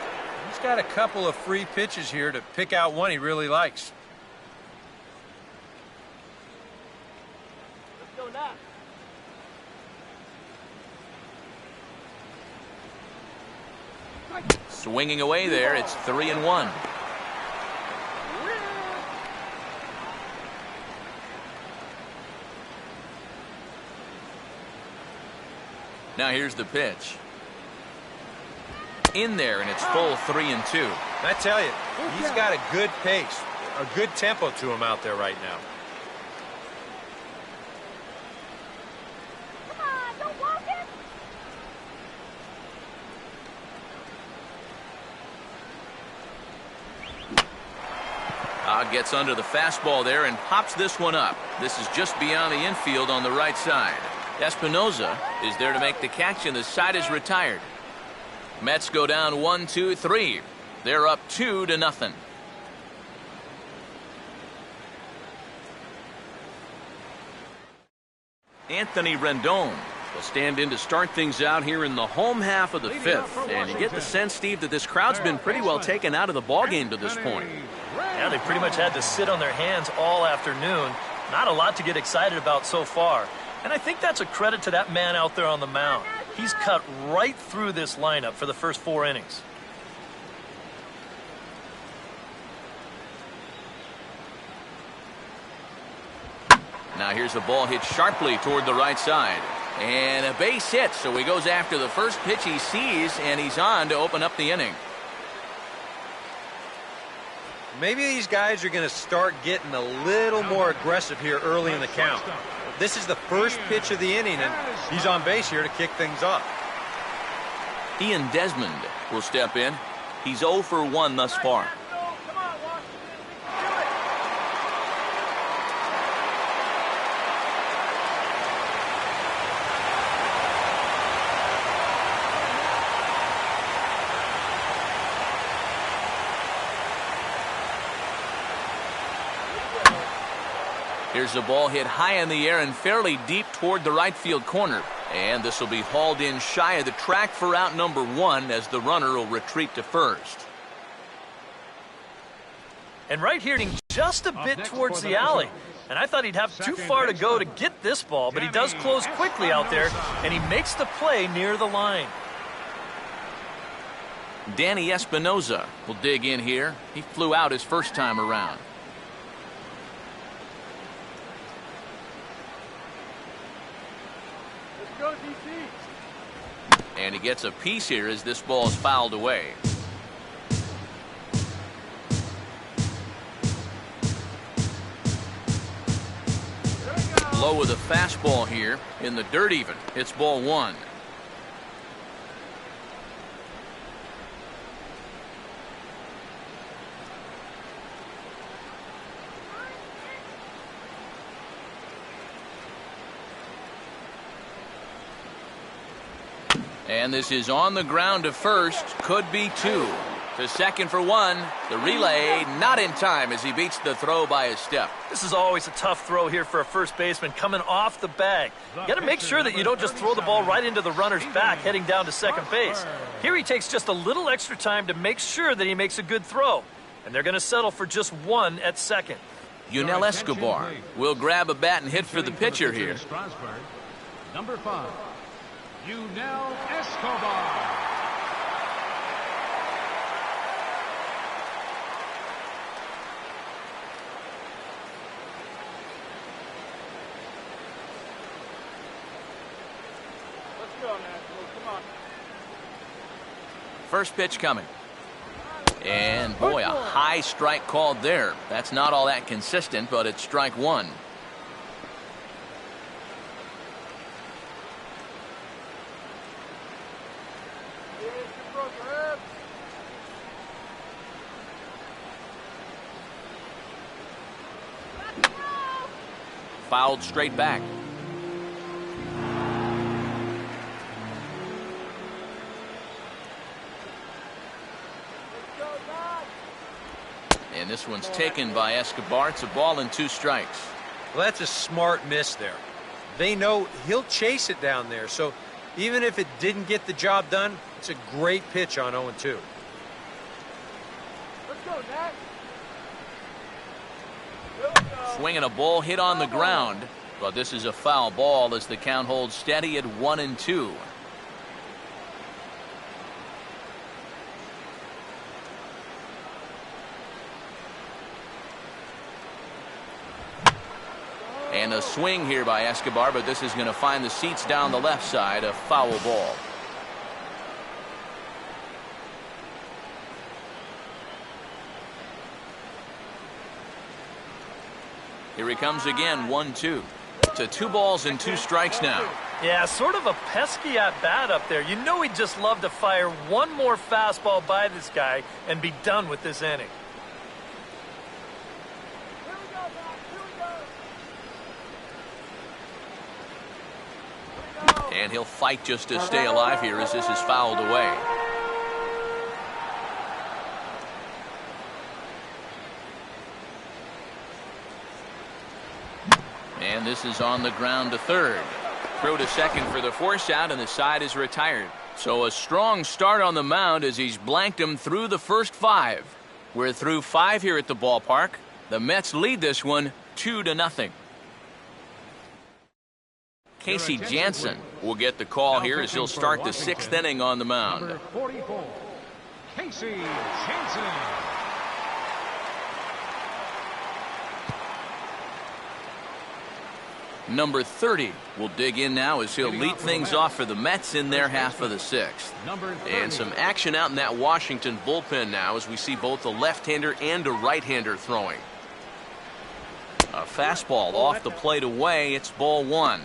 he's got a couple of free pitches here to pick out one he really likes. Let's go now. Swinging away there, it's 3-1. Now here's the pitch. In there, and it's full 3-2. I tell you, he's got a good pace, a good tempo to him out there right now. Come on, don't walk it. Gets under the fastball there and pops this one up. This is just beyond the infield on the right side. Espinoza is there to make the catch, and the side is retired. Mets go down 1-2-3. They're up 2-0. Anthony Rendon will stand in to start things out here in the home half of the 5th. And you get the sense, Steve, that this crowd's been pretty well taken out of the ballgame to this point. Yeah, they pretty much had to sit on their hands all afternoon. Not a lot to get excited about so far. And I think that's a credit to that man out there on the mound. He's cut right through this lineup for the first 4 innings. Now here's a ball hit sharply toward the right side. And a base hit, so he goes after the first pitch he sees, and he's on to open up the inning. Maybe these guys are going to start getting a little more aggressive here early in the count. This is the first pitch of the inning, and he's on base here to kick things off. Ian Desmond will step in. He's 0 for 1 thus far. Come on, Washington. Here's a ball hit high in the air and fairly deep toward the right field corner. And this will be hauled in shy of the track for out number 1 as the runner will retreat to first. And right here, just a bit towards the alley. And I thought he'd have too far to go to get this ball, but he does close quickly out there, and he makes the play near the line. Danny Espinoza will dig in here. He flew out his first time around. Let's go, DC. And he gets a piece here as this ball is fouled away. Low with a fastball here in the dirt even. It's ball 1. And this is on the ground to first. Could be 2. To second for 1. The relay not in time as he beats the throw by a step. This is always a tough throw here for a first baseman coming off the bag. You got to make sure that you don't just throw the ball right into the runner's back heading down to second base. Here he takes just a little extra time to make sure that he makes a good throw. And they're going to settle for just 1 at second. Yunel Escobar will grab a bat and hit for the pitcher here. Number 5, Yunel Escobar. First pitch coming. And boy, a high strike called there. That's not all that consistent, but it's strike 1. Fouled straight back. And this one's taken by Escobar. It's a ball and 2 strikes. Well, that's a smart miss there. They know he'll chase it down there, so even if it didn't get the job done, it's a great pitch on 0-2. Let's go, Nat. Swinging a ball hit on the ground, but this is a foul ball as the count holds steady at 1-2. And a swing here by Escobar, but this is going to find the seats down the left side, a foul ball. Here he comes again, 1-2. To 2 balls and 2 strikes now. Yeah, sort of a pesky at-bat up there. You know he'd just love to fire one more fastball by this guy and be done with this inning. And he'll fight just to stay alive here as this is fouled away. And this is on the ground to third. Throw to second for the force out, and the side is retired. So a strong start on the mound as he's blanked him through the first 5. We're through 5 here at the ballpark. The Mets lead this one 2-0. Casey Jansen will get the call here as he'll start the 6th inning on the mound. Number 44, Casey Jansen. Number 30 will dig in now as he'll lead things off for the Mets in their half of the 6th. And some action out in that Washington bullpen now as we see both a left-hander and a right-hander throwing. A fastball off the plate away. It's ball 1.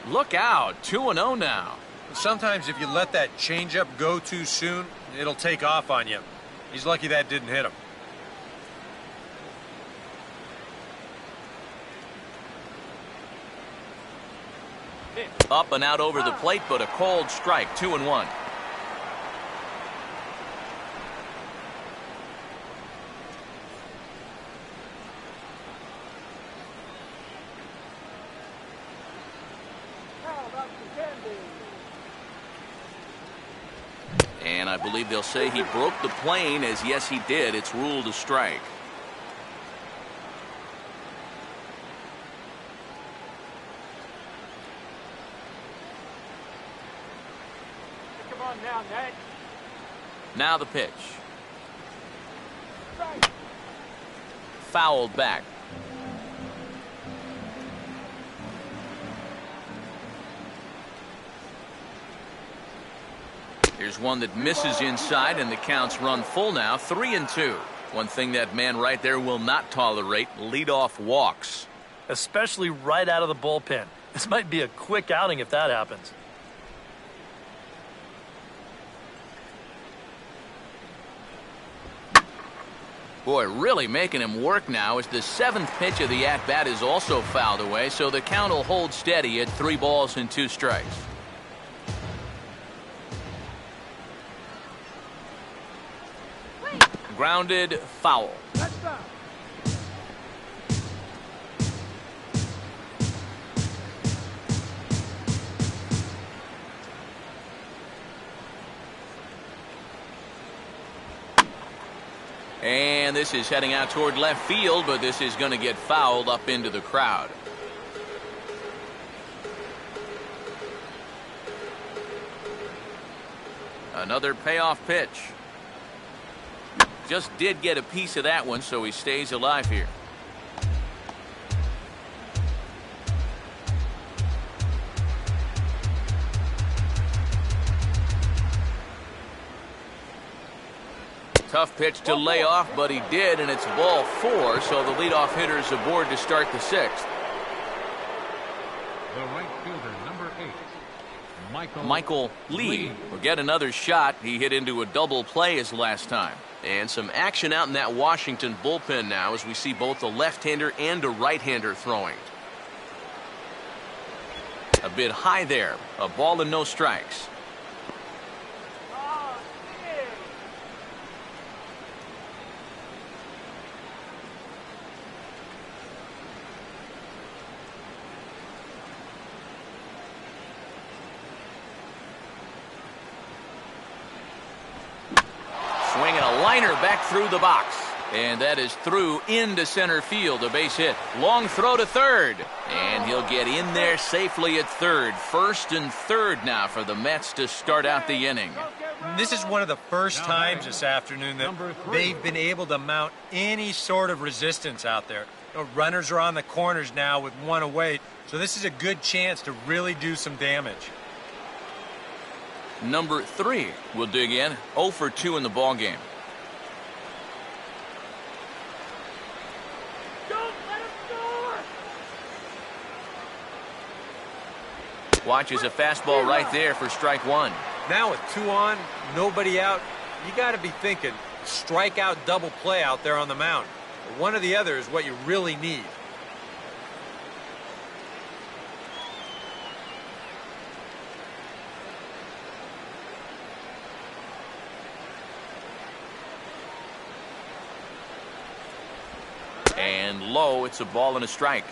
Look out, 2-0 now. Sometimes if you let that changeup go too soon, it'll take off on you. He's lucky that didn't hit him. Up and out over the plate, but a called strike, 2-1. And I believe they'll say he broke the plane, as yes he did. It's ruled a strike. Come on now, Nate. Now the pitch. Fouled back. Here's one that misses inside, and the count's run full now, 3-2. One thing that man right there will not tolerate, leadoff walks. Especially right out of the bullpen. This might be a quick outing if that happens. Boy, really making him work now as the 7th pitch of the at-bat is also fouled away, so the count will hold steady at 3 balls and 2 strikes. Grounded, foul. And this is heading out toward left field, but this is going to get fouled up into the crowd. Another payoff pitch. Just did get a piece of that one, so he stays alive here. Tough pitch to lay off, but he did, and it's ball 4, so the leadoff hitter is aboard to start the 6th. The right fielder, number 8, Michael Lee will get another shot. He hit into a double play his last time. And some action out in that Washington bullpen now as we see both a left-hander and a right-hander throwing. A bit high there. A ball and no strikes. Swinging a liner back through the box. And that is through into center field. A base hit. Long throw to third. And he'll get in there safely at third. 1st and 3rd now for the Mets to start out the inning. This is one of the first times this afternoon that they've been able to mount any sort of resistance out there. Runners are on the corners now with 1 away. So this is a good chance to really do some damage. Number 3 will dig in. 0 for 2 in the ball game. Don't let him score! Watches a fastball right there for strike 1. Now with 2 on, nobody out, you got to be thinking strikeout double play out there on the mound. One or the other is what you really need. And low, it's a ball and a strike.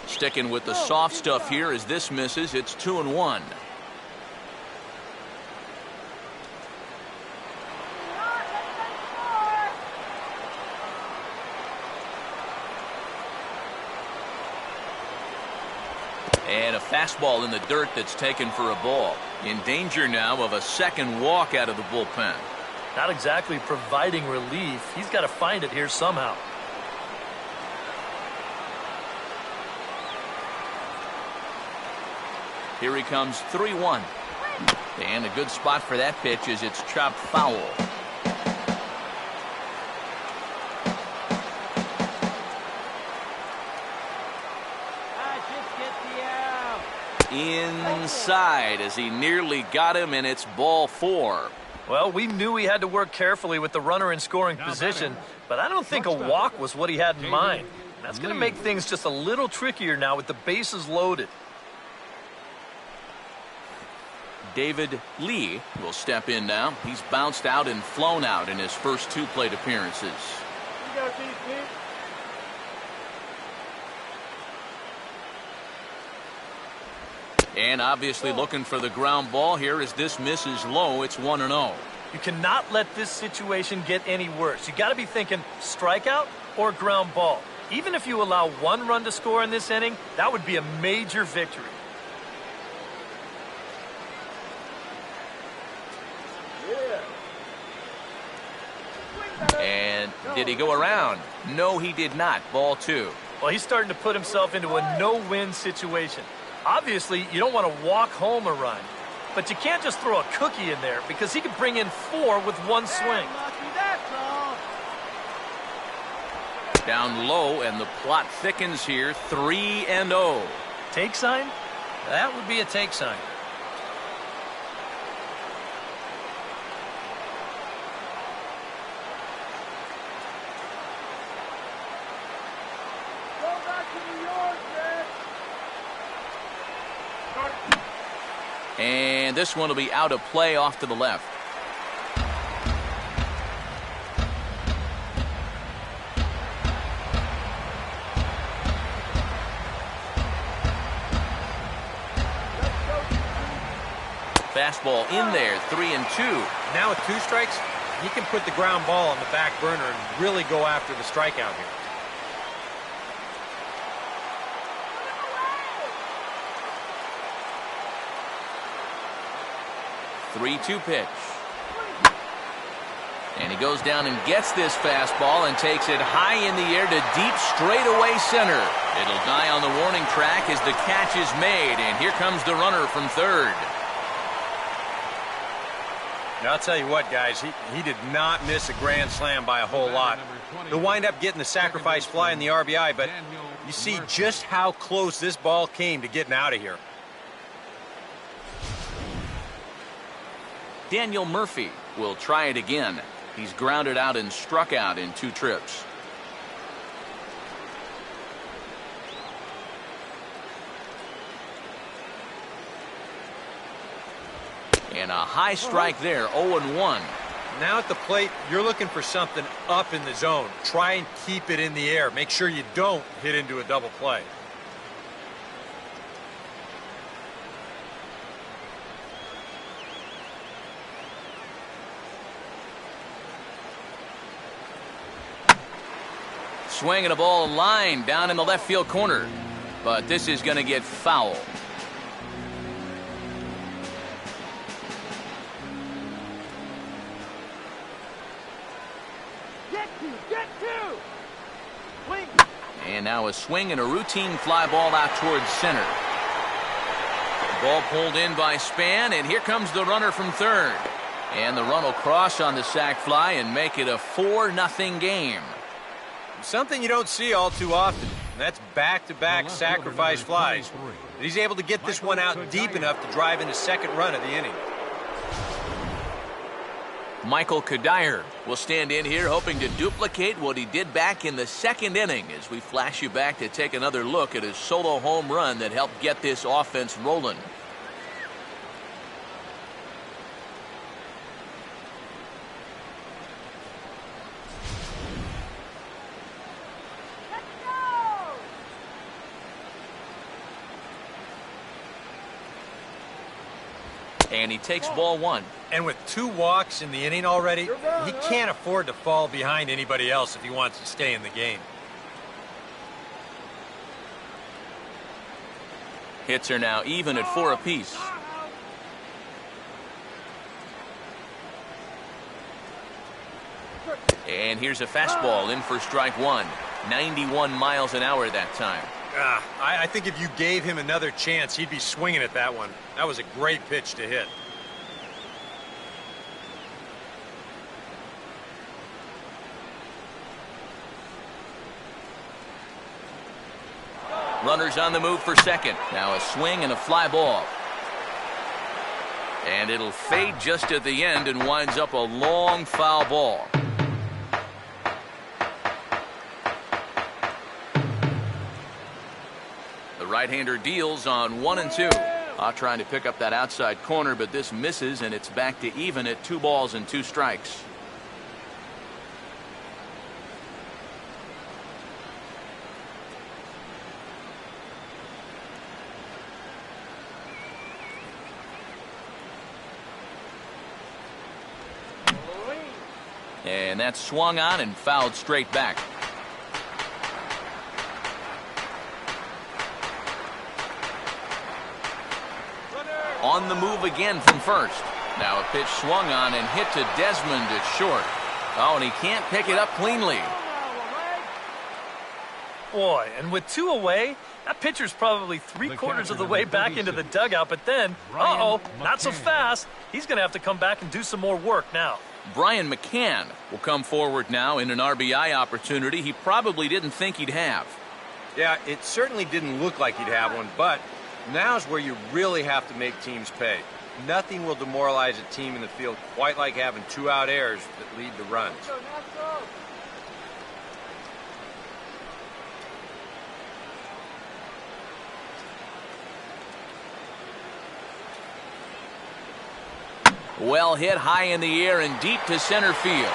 Sticking with the soft stuff here as this misses. It's 2-1. And a fastball in the dirt that's taken for a ball. In danger now of a second walk out of the bullpen. Not exactly providing relief. He's got to find it here somehow. Here he comes, 3-1. And a good spot for that pitch as it's chopped foul. inside as he nearly got him, and it's ball 4. Well, we knew he had to work carefully with the runner in scoring position, but I don't think a walk was what he had in mind. That's going to make things just a little trickier now with the bases loaded. David Lee will step in now. He's bounced out and flown out in his first 2 plate appearances. You got these, Pete. And obviously looking for the ground ball here as this misses low. It's 1-0. You cannot let this situation get any worse. You got to be thinking strikeout or ground ball. Even if you allow 1 run to score in this inning, that would be a major victory. And did he go around? No, he did not. Ball 2. Well, he's starting to put himself into a no-win situation. Obviously, you don't want to walk home a run, but you can't just throw a cookie in there because he could bring in 4 with 1 swing. Down low, and the plot thickens here. 3-0. Take sign? That would be a take sign. Go back to New York, man. And this one will be out of play off to the left. Fastball in there, 3-2. Now with 2 strikes, he can put the ground ball on the back burner and really go after the strikeout here. The 3-2 pitch. And he goes down and gets this fastball and takes it high in the air to deep straightaway center. It'll die on the warning track as the catch is made, and here comes the runner from third. Now, I'll tell you what, guys, he did not miss a grand slam by a whole lot. He'll wind up getting the sacrifice fly in the RBI, but you see just how close this ball came to getting out of here. Daniel Murphy will try it again. He's grounded out and struck out in 2 trips. And a high strike there, 0-1. Now at the plate, you're looking for something up in the zone. Try and keep it in the air. Make sure you don't hit into a double play. Swinging a ball line down in the left field corner. But this is going to get foul. And now a swing and a routine fly ball out towards center. Ball pulled in by Span, and here comes the runner from third. And the run will cross on the sac fly and make it a 4-0 game. Something you don't see all too often, and that's back-to-back sacrifice flies. But he's able to get this one out deep enough to drive in his second run of the inning. Michael Kadire will stand in here hoping to duplicate what he did back in the second inning as we flash you back to take another look at his solo home run that helped get this offense rolling. And he takes ball 1. And with 2 walks in the inning already, he can't afford to fall behind anybody else if he wants to stay in the game. Hits are now even at 4 apiece. And here's a fastball in for strike 1. 91 miles an hour that time. I think if you gave him another chance, he'd be swinging at that one. That was a great pitch to hit. Runners on the move for second. Now a swing and a fly ball. And it'll fade just at the end and winds up a long foul ball. The right-hander deals on 1 and 2. Trying to pick up that outside corner, but this misses, and it's back to even at 2 balls and 2 strikes. And that's swung on and fouled straight back. On the move again from first. Now a pitch swung on and hit to Desmond at short. Oh, and he can't pick it up cleanly. Boy, and with 2 away, that pitcher's probably 3/4 of the way back into the dugout. But then, not so fast. He's going to have to come back and do some more work now. Brian McCann will come forward now in an RBI opportunity he probably didn't think he'd have. Yeah, it certainly didn't look like he'd have one, but now's where you really have to make teams pay. Nothing will demoralize a team in the field quite like having 2 out errors that lead to runs. Well hit high in the air and deep to center field.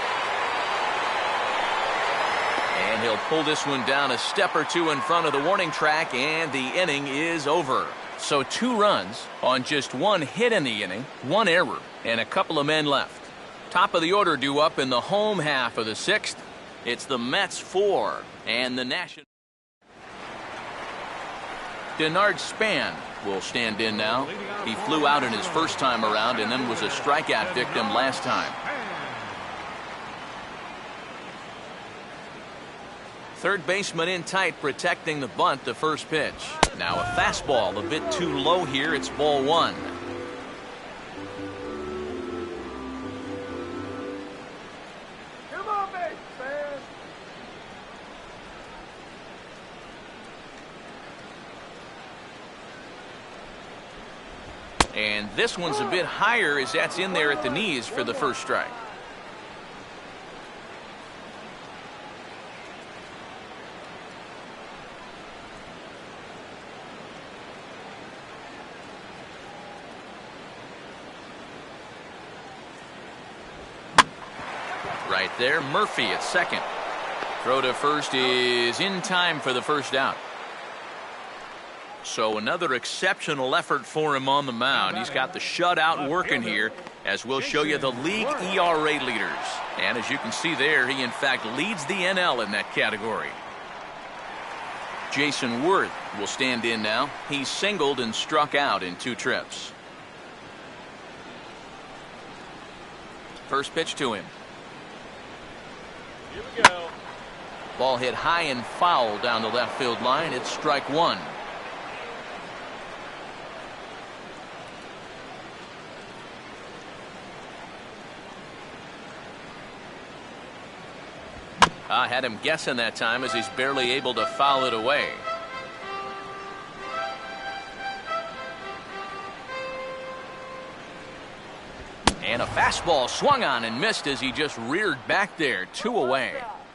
And he'll pull this one down a step or 2 in front of the warning track, and the inning is over. So 2 runs on just 1 hit in the inning, 1 error, and a couple of men left. Top of the order due up in the home half of the 6th. It's the Mets 4 and the Nationals. Denard Span will stand in now. He flew out in his first time around and then was a strikeout victim last time. Third baseman in tight, protecting the bunt, the first pitch. Now a fastball a bit too low here. It's ball 1. Come on, man. And this one's a bit higher as that's in there at the knees for the first strike. Right there, Murphy at second. Throw to first is in time for the first out. So another exceptional effort for him on the mound. He's got the shutout working here, as we'll show you the league ERA leaders. And as you can see there, he in fact leads the NL in that category. Jason Worth will stand in now. He's singled and struck out in 2 trips. First pitch to him. Here we go. Ball hit high and foul down the left field line. It's strike 1. I had him guessing that time as he's barely able to foul it away. And a fastball swung on and missed as he just reared back there. 2 away.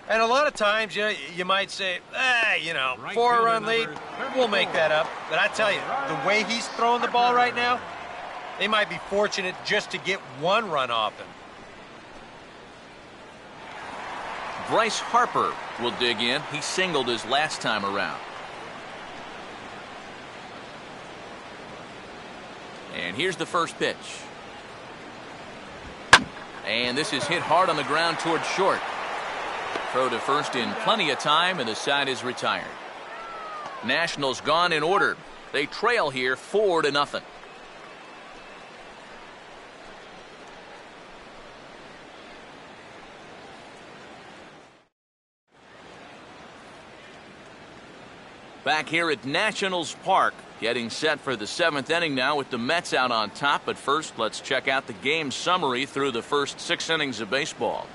And a lot of times, you might say, 4-run lead, we'll make that up. But I tell you, the way he's throwing the ball right now, they might be fortunate just to get 1 run off him. Bryce Harper will dig in. He singled his last time around. And here's the first pitch. And this is hit hard on the ground towards short. Throw to first in plenty of time, and the side is retired. Nationals gone in order. They trail here 4-0. Back here at Nationals Park, getting set for the 7th inning now with the Mets out on top. But first, let's check out the game summary through the first 6 innings of baseball.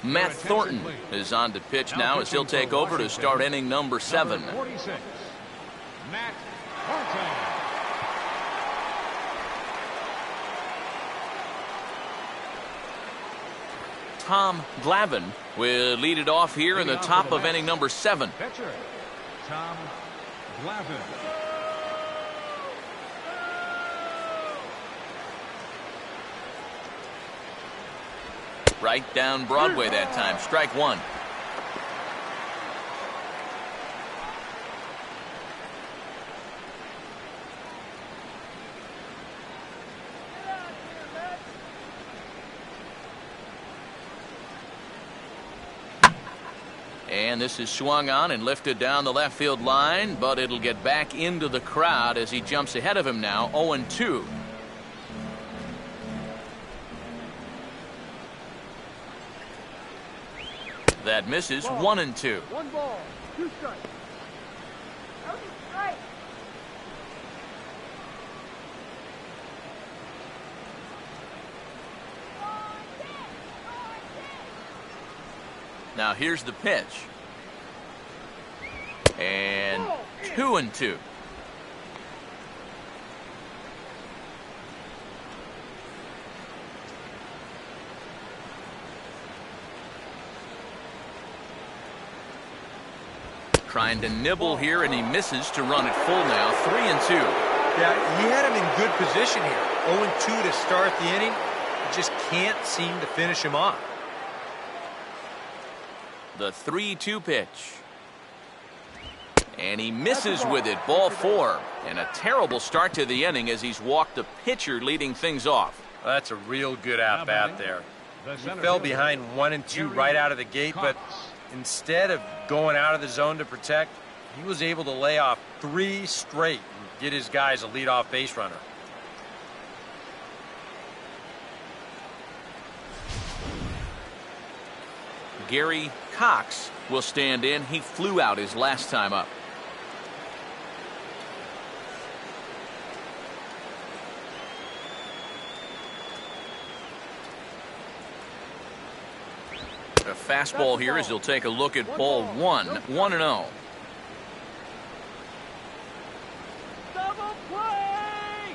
Matt Thornton is on to pitch now as he'll take over to start inning number 7. Matt Thornton. Tom Glavine will lead it off here in the top of inning number 7. Pitcher, Tom Glavine. Right down Broadway that time. Strike 1. And this is swung on and lifted down the left field line, but it'll get back into the crowd as he jumps ahead of him now, 0-2. That misses, 1-2. 1 ball, 2 strikes. That was a strike. Now here's the pitch. And 2-2. Trying to nibble here, and he misses to run it full now. 3-2. Yeah, he had him in good position here. 0-2 to start the inning. He just can't seem to finish him off. The 3-2 pitch. And he misses with it. Ball 4. And a terrible start to the inning as he's walked the pitcher leading things off. That's a real good at-bat there. He fell behind 1-2 right out of the gate, but instead of going out of the zone to protect, he was able to lay off 3 straight and get his guys a leadoff base runner. Gary Cox will stand in. He flew out his last time up. A fastball here as he'll take a look at ball 1. 1-0. Double play!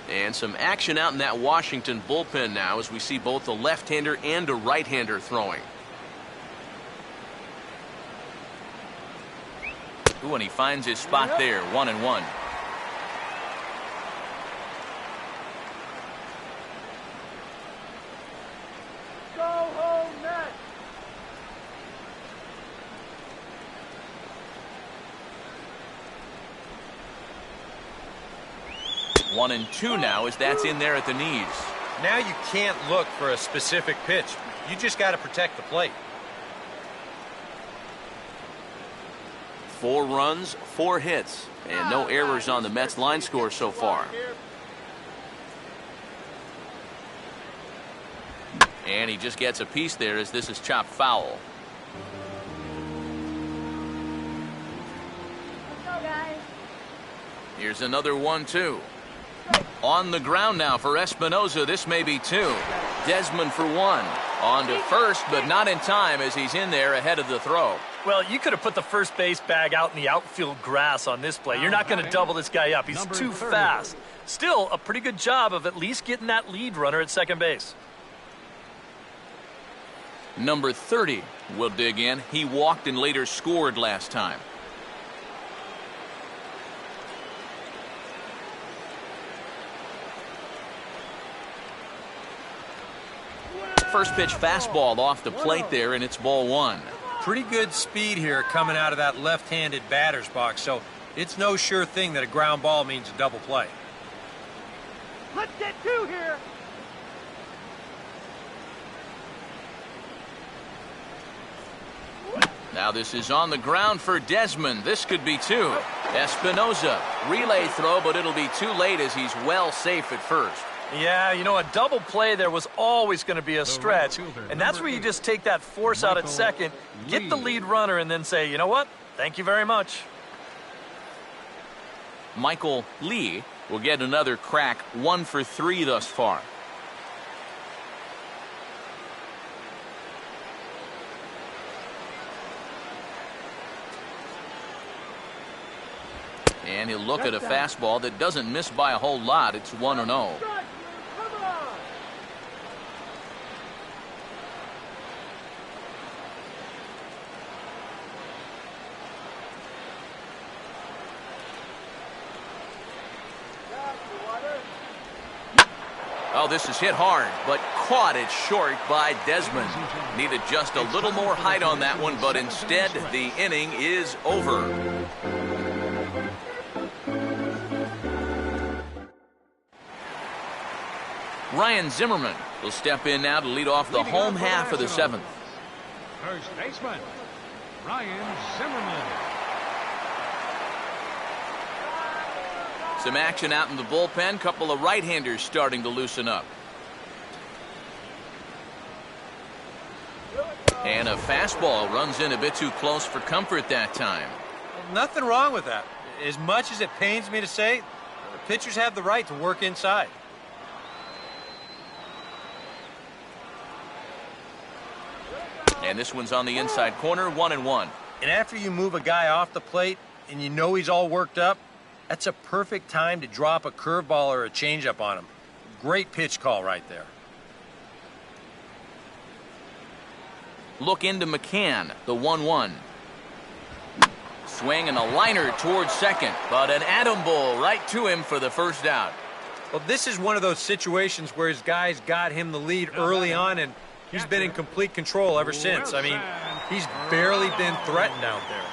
And some action out in that Washington bullpen now as we see both a left-hander and a right-hander throwing. Ooh, and he finds his spot there. 1-1. Go home net! 1-2 now as that's in there at the knees. Now you can't look for a specific pitch. You just got to protect the plate. 4 runs, 4 hits, and no errors on the Mets line score so far. And he just gets a piece there as this is chopped foul. Let's go, guys. Here's another 1-2. On the ground now for Espinosa. This may be 2. Desmond for 1. On to first, but not in time as he's in there ahead of the throw. Well, you could have put the first base bag out in the outfield grass on this play. You're not going to double this guy up. He's too fast. Still, a pretty good job of at least getting that lead runner at second base. Number 30 will dig in. He walked and later scored last time. First pitch fastball off the plate there, and it's ball 1. Pretty good speed here coming out of that left-handed batter's box, so it's no sure thing that a ground ball means a double play. Let's get 2 here! Now this is on the ground for Desmond. This could be 2. Espinosa, relay throw, but it'll be too late as he's well safe at first. Yeah, you know, a double play there was always going to be a stretch, and that's where you just take that force out at second, get the lead runner, and then say, you know what, thank you very much. Michael Lee will get another crack, 1 for 3 thus far. And he'll look at a fastball that doesn't miss by a whole lot. It's 1-0. Oh, this is hit hard, but caught it short by Desmond. Needed just a little more height on that one, but instead the inning is over. Ryan Zimmerman will step in now to lead off the home half of the seventh. First baseman, Ryan Zimmerman. Some action out in the bullpen. Couple of right-handers starting to loosen up. And a fastball runs in a bit too close for comfort that time. Well, nothing wrong with that. As much as it pains me to say, pitchers have the right to work inside. And this one's on the inside corner, 1-1. And after you move a guy off the plate and you know he's all worked up, that's a perfect time to drop a curveball or a changeup on him. Great pitch call right there. Look into McCann, the 1-1. Swing and a liner towards second, but an atom bowl right to him for the first out. Well, this is one of those situations where his guys got him the lead early on, and he's been in complete control ever since. I mean, he's barely been threatened out there.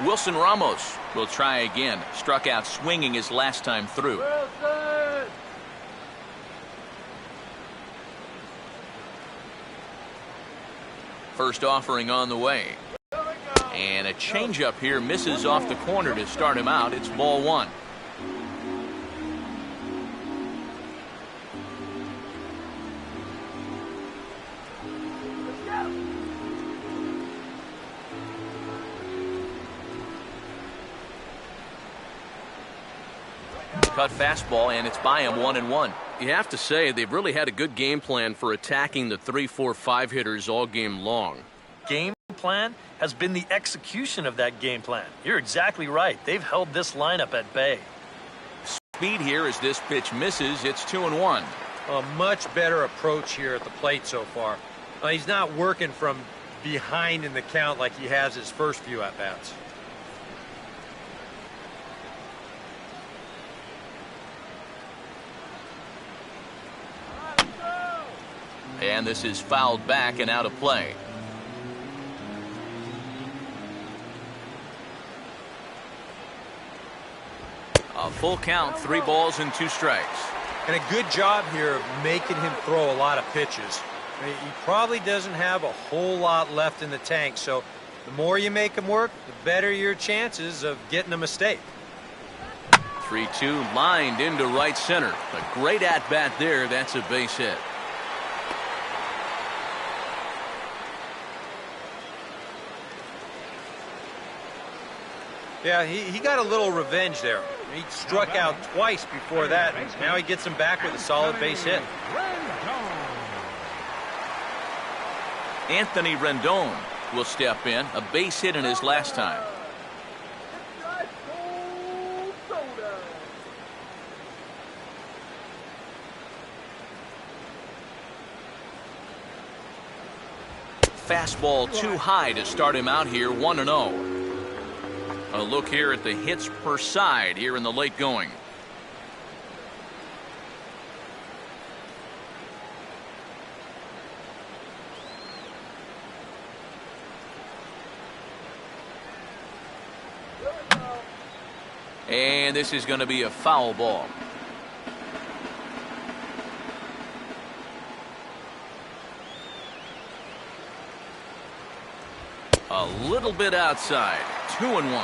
Wilson Ramos will try again. Struck out swinging his last time through. Wilson! First offering on the way. And a changeup here misses off the corner to start him out. It's ball one. Cut fastball, and it's by him, 1-1. You have to say they've really had a good game plan for attacking the 3, 4, 5 hitters all game long. Game plan has been the execution of that game plan. You're exactly right. They've held this lineup at bay. Speed here as this pitch misses. It's 2-1. A much better approach here at the plate so far. He's not working from behind in the count like he has his first few at-bats. And this is fouled back and out of play. A full count, 3 balls and 2 strikes. And a good job here of making him throw a lot of pitches. I mean, he probably doesn't have a whole lot left in the tank, so the more you make him work, the better your chances of getting a mistake. 3-2 lined into right center. A great at-bat there. That's a base hit. Yeah, he got a little revenge there. He struck out twice before that. Now he gets him back with a solid base hit. Anthony Rendon will step in. A base hit in his last time. Fastball too high to start him out here, 1-0. A look here at the hits per side here in the late going. And this is going to be a foul ball. A little bit outside. 2-1.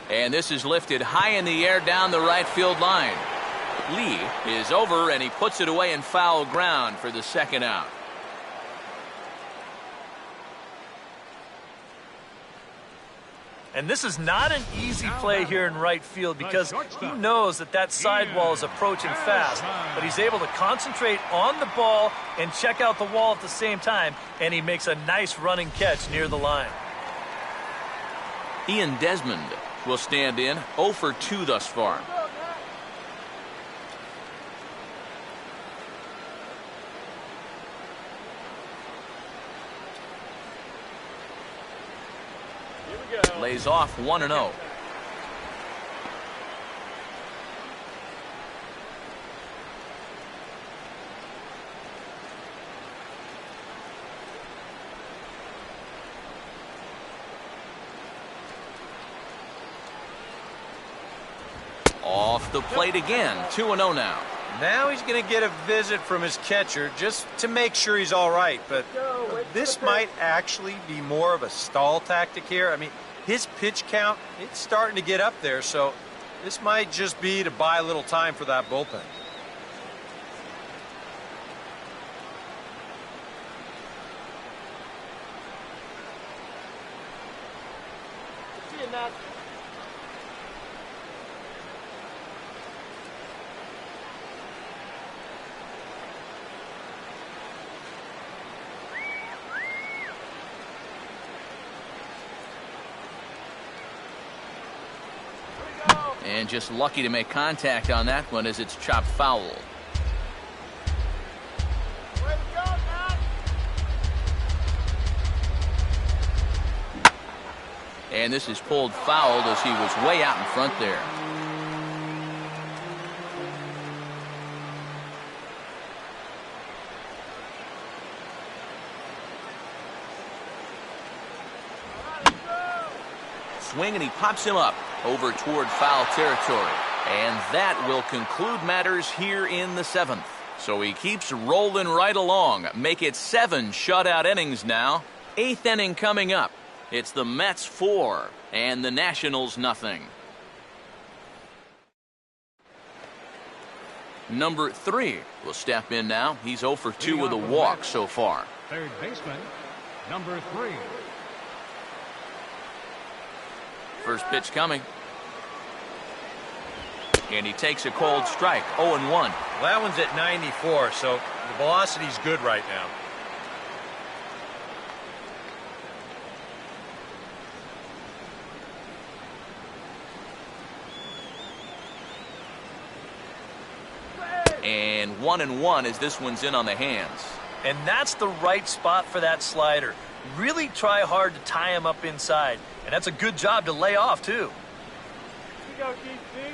And this is lifted high in the air down the right field line. Lee is over, and he puts it away in foul ground for the second out. And this is not an easy play here in right field because he knows that sidewall is approaching fast, but he's able to concentrate on the ball and check out the wall at the same time, and he makes a nice running catch near the line. Ian Desmond will stand in, 0 for 2 thus far. Lays off 1-0. Off the plate again, 2-0 now. Now he's going to get a visit from his catcher just to make sure he's all right. But this might actually be more of a stall tactic here. I mean, his pitch count, it's starting to get up there, so this might just be to buy a little time for that bullpen. See you, Matt. And just lucky to make contact on that one as it's chopped foul. Way to go, Matt. And this is pulled fouled as he was way out in front there. Swing, and he pops him up over toward foul territory. And that will conclude matters here in the 7th. So he keeps rolling right along. Make it 7 shutout innings now. 8th inning coming up. It's the Mets 4 and the Nationals nothing. Number 3 will step in now. He's 0 for 2 with a walk so far. Third baseman, number 3. First pitch coming. And he takes a cold strike, 0-1. Well, that one's at 94, so the velocity's good right now. And 1-1 as this one's in on the hands. And that's the right spot for that slider. Really try hard to tie him up inside. And that's a good job to lay off, too. You go, DC.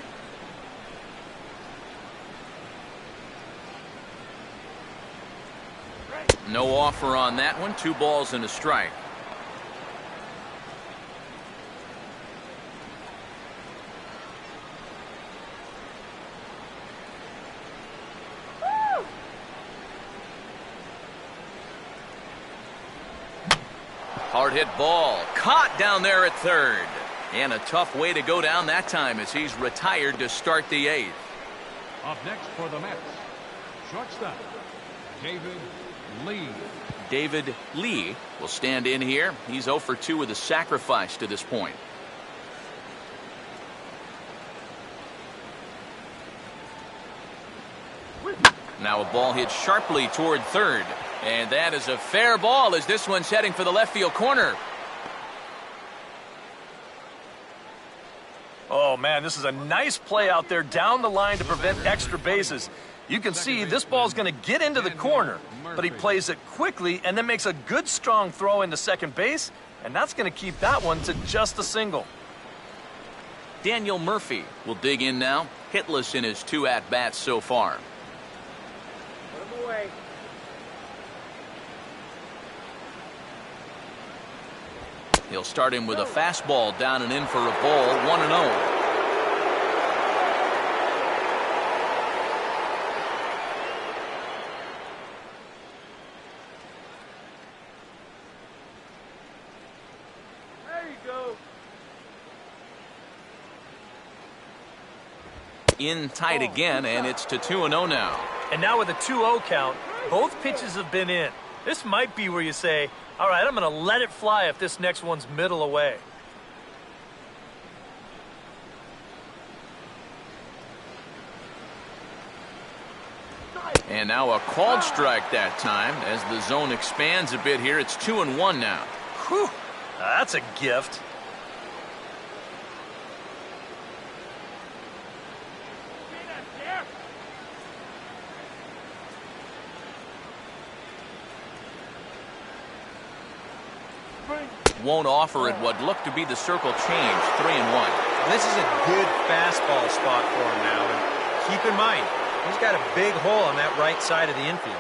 No offer on that one. 2 balls and a strike. Hard hit ball. Caught down there at third. And a tough way to go down that time as he's retired to start the 8th. Up next for the Mets, shortstop, David Lee. David Lee will stand in here. He's 0 for 2 with a sacrifice to this point. Now a ball hit sharply toward third. And that is a fair ball as this one's heading for the left field corner. Oh, man, this is a nice play out there down the line to prevent extra bases. You can see this ball's going to get into the corner, but he plays it quickly and then makes a good strong throw into second base, and that's going to keep that one to just a single. Daniel Murphy will dig in now, hitless in his 2 at-bats so far. Put him away. He'll start him with a fastball down and in for a ball, 1-0. There you go. In tight again, and it's to 2-0 now. And now with a 2-0 count, both pitches have been in. This might be where you say, all right, I'm going to let it fly if this next one's middle away. And now a called strike that time as the zone expands a bit here. It's 2-1 now. Whew, that's a gift. won't offer at what looked to be the circle change, 3-1. This is a good fastball spot for him now. And keep in mind, he's got a big hole on that right side of the infield.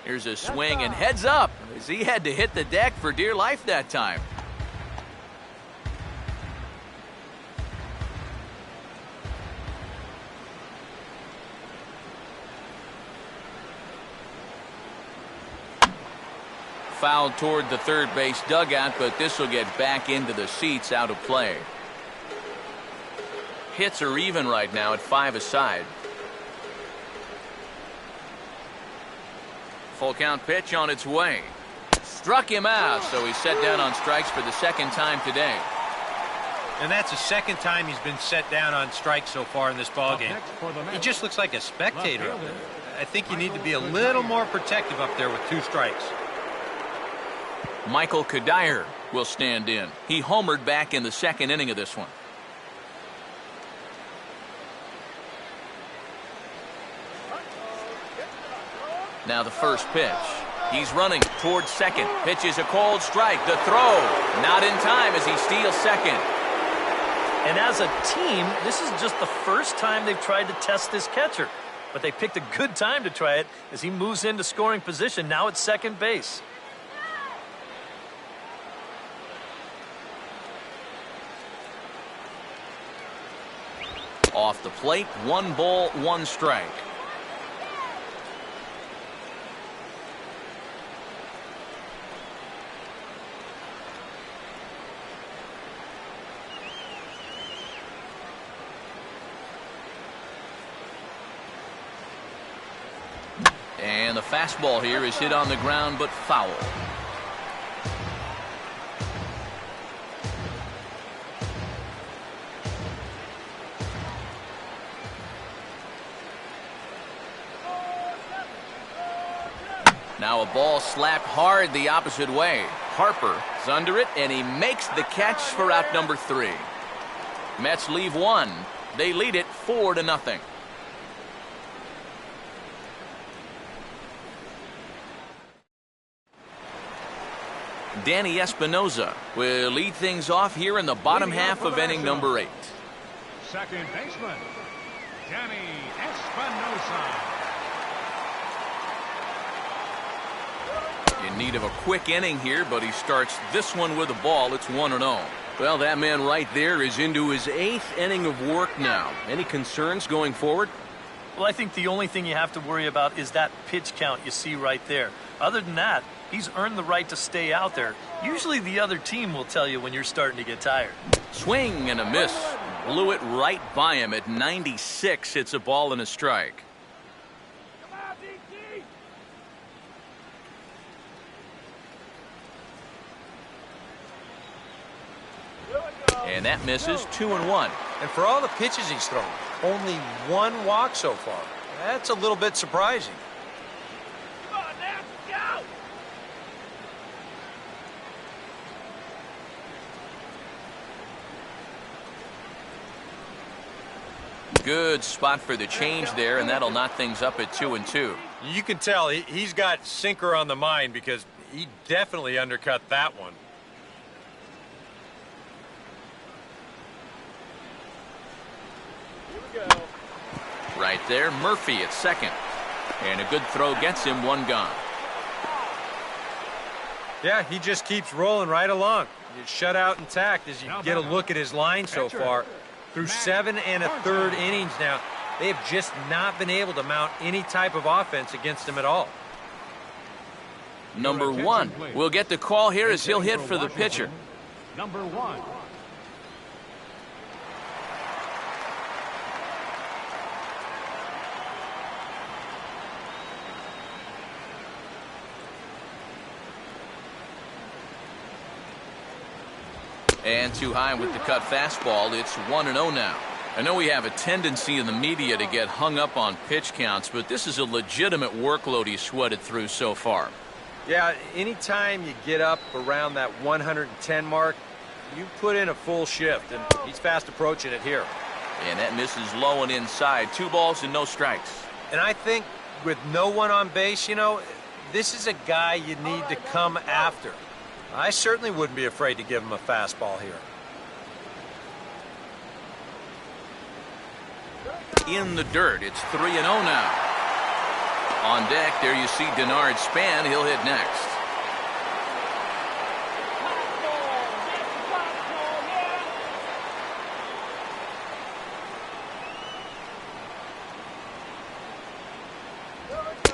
Here's a swing and heads up as he had to hit the deck for dear life that time. Fouled toward the third base dugout, but this will get back into the seats, out of play. Hits are even right now at 5 aside. Full count pitch on its way. Struck him out, so he's set down on strikes for the second time today. And that's the second time he's been set down on strikes so far in this ballgame. He just looks like a spectator up there. I think you need to be a little more protective up there with 2 strikes. Michael Kadire will stand in. He homered back in the second inning of this one. Now the first pitch. He's running towards second. Pitch is a cold strike. The throw not in time as he steals second. And as a team, this is just the first time they've tried to test this catcher. But they picked a good time to try it as he moves into scoring position now at second base. Off the plate, 1 ball, 1 strike. And the fastball here is hit on the ground, but foul. Now a ball slapped hard the opposite way. Harper is under it, and he makes the catch for out number 3. Mets leave 1. They lead it 4-0. Danny Espinoza will lead things off here in the bottom half of inning number 8. Second baseman, Danny Espinoza. In need of a quick inning here, but he starts this one with a ball. It's 1-0. Well, that man right there is into his 8th inning of work now. Any concerns going forward? Well, I think the only thing you have to worry about is that pitch count you see right there. Other than that, he's earned the right to stay out there. Usually the other team will tell you when you're starting to get tired. Swing and a miss. Blew it right by him at 96. It's a ball and a strike. And that misses. 2-1. And for all the pitches he's thrown, only 1 walk so far. That's a little bit surprising. Come on, now, go! Good spot for the change there, and that'll knot things up at 2-2. You can tell he's got sinker on the mind because he definitely undercut that one. Right there, Murphy at second. And a good throw gets him 1 gone. Yeah, he just keeps rolling right along. You shut out intact as you get a look at his line so far. Through 7 1/3 innings now, they have just not been able to mount any type of offense against him at all. Number 1 will get the call here as he'll hit for the pitcher. Number 1. And too high with the cut fastball. It's 1-0 now. I know we have a tendency in the media to get hung up on pitch counts, but this is a legitimate workload he's sweated through so far. Yeah, anytime you get up around that 110 mark, you put in a full shift, and he's fast approaching it here. And that misses low and inside. 2 balls and no strikes. And I think with no one on base, you know, this is a guy you need to come after. I certainly wouldn't be afraid to give him a fastball here. In the dirt, it's 3-0 now. On deck, there you see Denard Span. He'll hit next.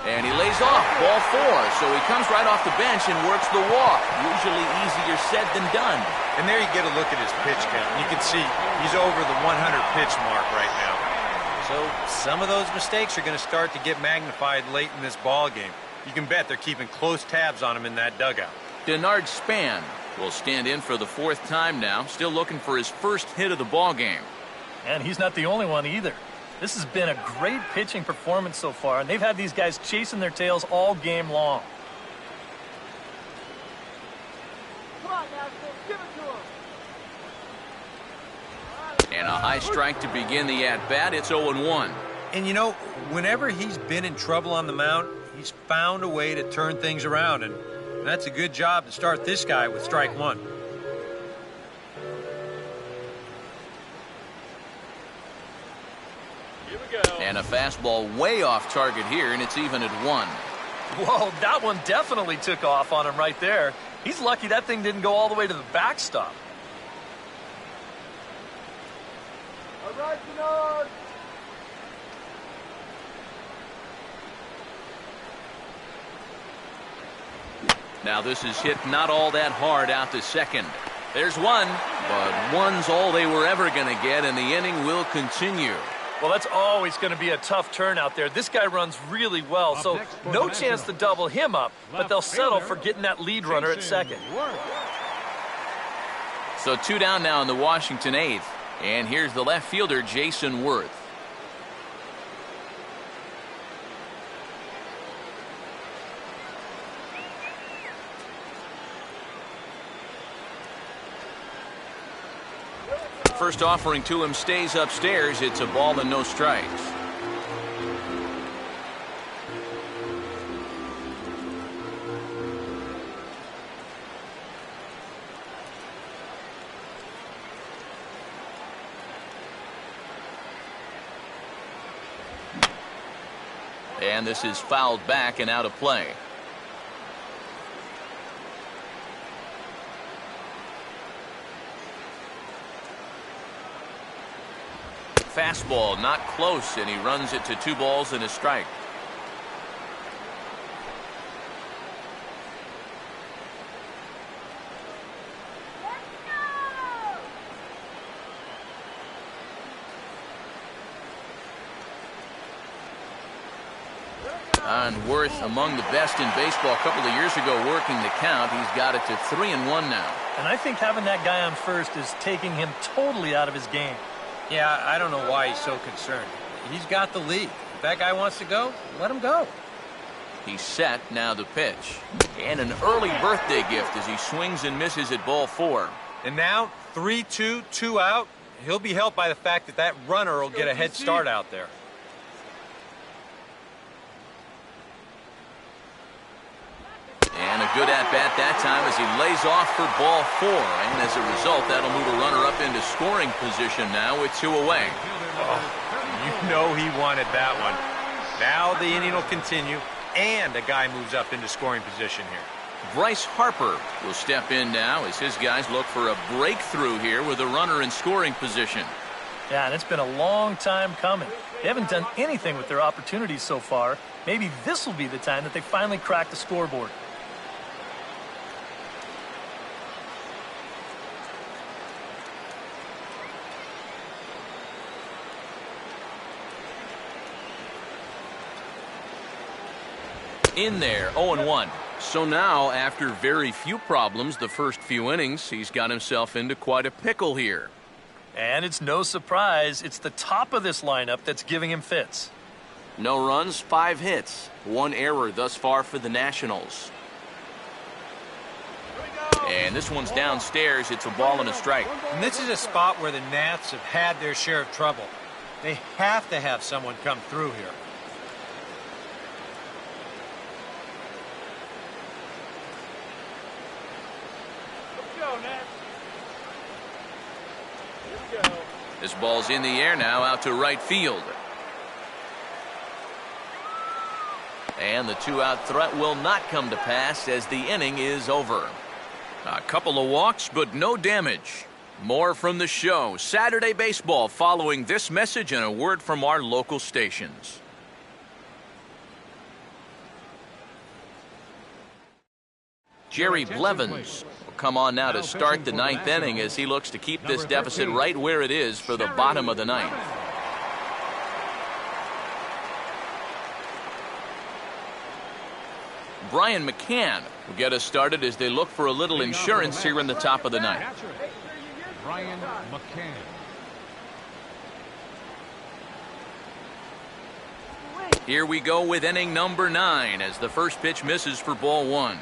And he lays off, ball 4. So he comes right off the bench and works the walk. Usually easier said than done. And there you get a look at his pitch count. You can see he's over the 100 pitch mark right now. So some of those mistakes are going to start to get magnified late in this ball game. You can bet they're keeping close tabs on him in that dugout. Denard Span will stand in for the 4th time now, still looking for his first hit of the ball game. And he's not the only one either. This has been a great pitching performance so far, and they've had these guys chasing their tails all game long. Come on, Nashville, give it to him. And a high strike to begin the at-bat. It's 0-1. And you know, whenever he's been in trouble on the mound, he's found a way to turn things around, and that's a good job to start this guy with strike 1. And a fastball way off target here, and it's even at 1. Whoa, that one definitely took off on him right there. He's lucky that thing didn't go all the way to the backstop. All right, Denard. Now this is hit not all that hard out to second. There's one, but one's all they were ever going to get, and the inning will continue. Well, that's always going to be a tough turn out there. This guy runs really well, so no chance to double him up, but they'll settle for getting that lead runner at second. So 2 down now in the Washington 8th, and here's the left fielder, Jason Worth. First offering to him stays upstairs. It's a ball and no strikes. And this is fouled back and out of play. Fastball not close, and he runs it to 2 balls and a strike. And Worth among the best in baseball a couple of years ago working the count. He's got it to 3-1 now. And I think having that guy on first is taking him totally out of his game. Yeah, I don't know why he's so concerned. He's got the lead. If that guy wants to go, let him go. He's set, now the pitch. And an early birthday gift as he swings and misses at ball 4. And now, 3-2, 2 out. He'll be helped by the fact that that runner will get a head start out there. And a good at-bat that time as he lays off for ball 4. And as a result, that'll move a runner up into scoring position now with 2 away. Oh, you know he wanted that one. Now the inning will continue, and a guy moves up into scoring position here. Bryce Harper will step in now as his guys look for a breakthrough here with a runner in scoring position. Yeah, and it's been a long time coming. They haven't done anything with their opportunities so far. Maybe this will be the time that they finally crack the scoreboard. In there, 0-1. So now, after very few problems the first few innings, he's got himself into quite a pickle here. And it's no surprise, it's the top of this lineup that's giving him fits. No runs, 5 hits. 1 error thus far for the Nationals. And this one's downstairs. It's a ball and a strike. And this is a spot where the Nats have had their share of trouble. They have to have someone come through here. Let's go, Nats. Here we go. This ball's in the air now, out to right field. And the two-out threat will not come to pass as the inning is over. A couple of walks, but no damage. More from the show. Saturday Baseball following this message and a word from our local stations. Jerry Blevins will come on now to start the ninth inning as he looks to keep this deficit right where it is for the bottom of the ninth. Brian McCann will get us started as they look for a little insurance here in the top of the ninth. Brian McCann. Here we go with inning number 9 as the first pitch misses for ball 1.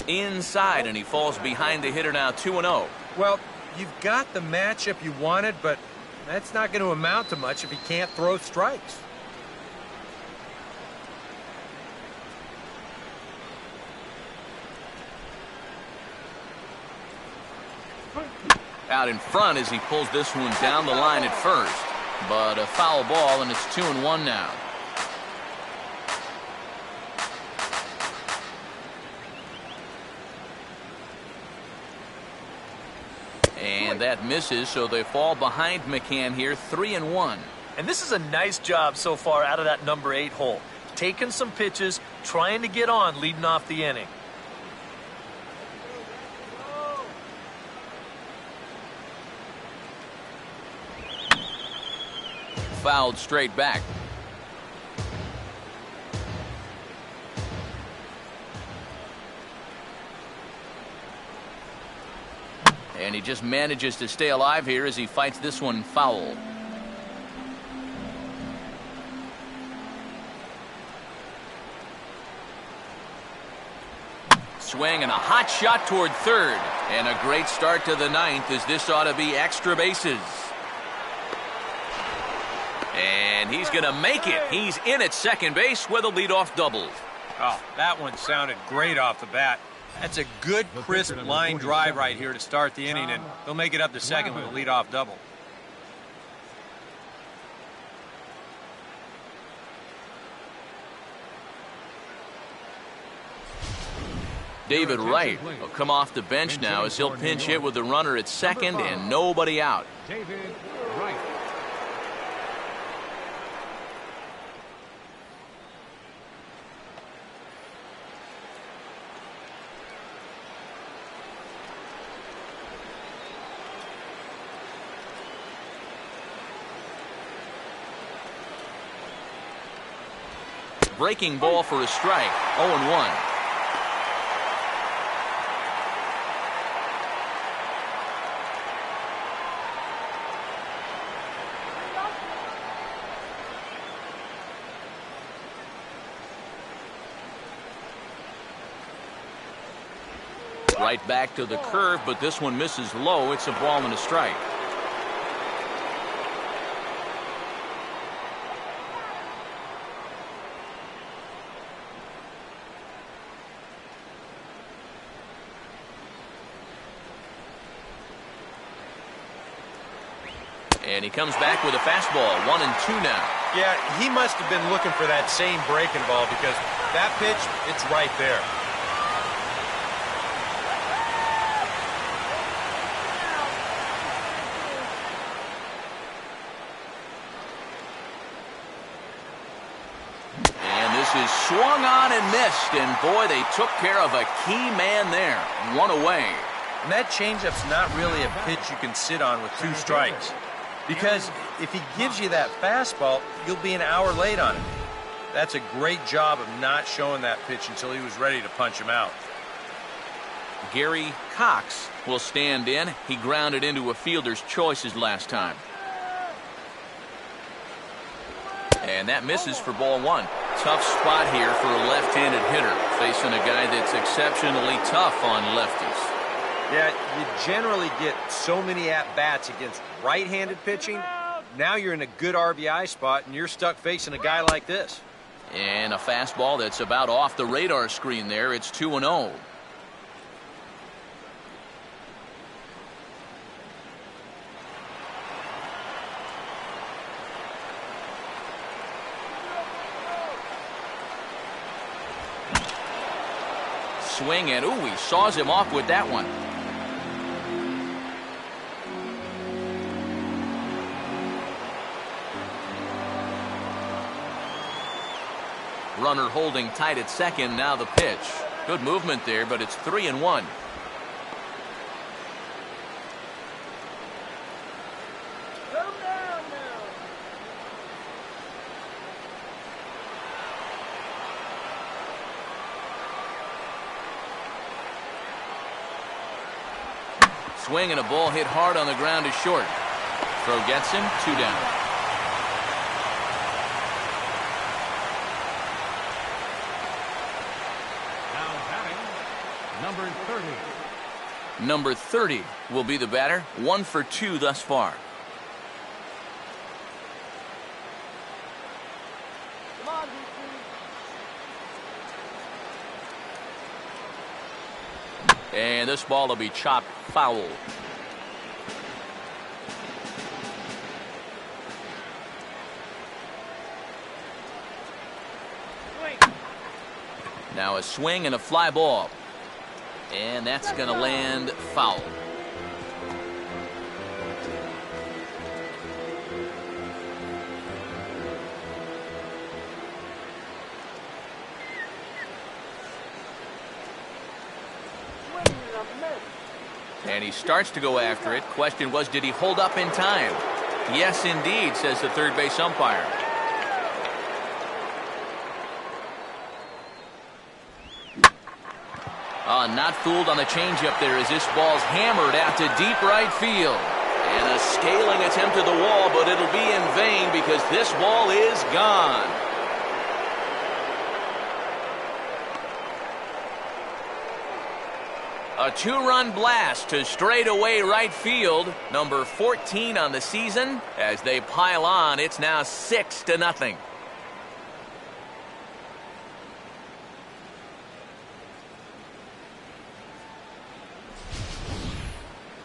Inside, and he falls behind the hitter now 2-0. Well, you've got the matchup you wanted, but that's not going to amount to much if he can't throw strikes. Out in front as he pulls this one down the line at first. But a foul ball, and it's 2-1 now. And that misses, so they fall behind McCann here, 3-1. And this is a nice job so far out of that number 8 hole. Taking some pitches, trying to get on, leading off the inning. Fouled straight back. And he just manages to stay alive here as he fights this one foul. Swing and a hot shot toward third. And a great start to the ninth as this ought to be extra bases. And he's going to make it. He's in at second base with a leadoff double. Oh, that one sounded great off the bat. That's a good, crisp line drive right here to start the inning, and they'll make it up to second with a leadoff double. David Wright will come off the bench now as he'll pinch hit with the runner at second and nobody out. David Wright. Breaking ball for a strike. 0-1. Right back to the curve, but this one misses low. It's a ball and a strike. And he comes back with a fastball, 1-2 now. Yeah, he must have been looking for that same breaking ball because that pitch, it's right there. And this is swung on and missed, and boy, they took care of a key man there. One away. And that changeup's not really a pitch you can sit on with 2 strikes. Because if he gives you that fastball, you'll be an hour late on it. That's a great job of not showing that pitch until he was ready to punch him out. Gary Cox will stand in. He grounded into a fielder's choices last time. And that misses for ball one. Tough spot here for a left-handed hitter, facing a guy that's exceptionally tough on lefties. Yeah, you generally get so many at-bats against right-handed pitching. Now you're in a good RBI spot, and you're stuck facing a guy like this. And a fastball that's about off the radar screen there. It's 2-0. Swing, and ooh, he saws him off with that one. Runner holding tight at second. Now the pitch. Good movement there, but it's 3-1. Swing and a ball hit hard on the ground is short. Throw gets him, 2 down. Now batting, number 30. Number 30 will be the batter. 1 for 2 thus far. Come on, DC. And this ball will be chopped foul. Now a swing and a fly ball. And that's going to land foul. And he starts to go after it. Question was, did he hold up in time? Yes, indeed, says the third base umpire. Not fooled on the changeup there as this ball's hammered out to deep right field. And a scaling attempt at the wall, but it'll be in vain because this ball is gone. A 2-run blast to straightaway right field. Number 14 on the season. As they pile on, it's now 6-0.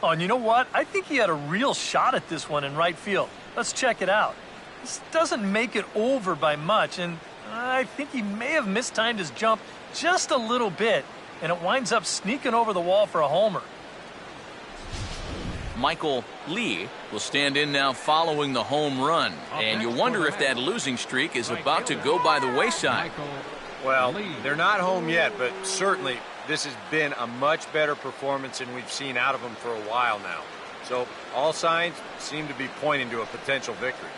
Oh, and you know what? I think he had a real shot at this one in right field. Let's check it out. This doesn't make it over by much, and I think he may have mistimed his jump just a little bit, and it winds up sneaking over the wall for a homer. Michael Lee will stand in now following the home run. And you wonder if that losing streak is about to go by the wayside. Well, they're not home yet, but certainly this has been a much better performance than we've seen out of them for a while now. So all signs seem to be pointing to a potential victory.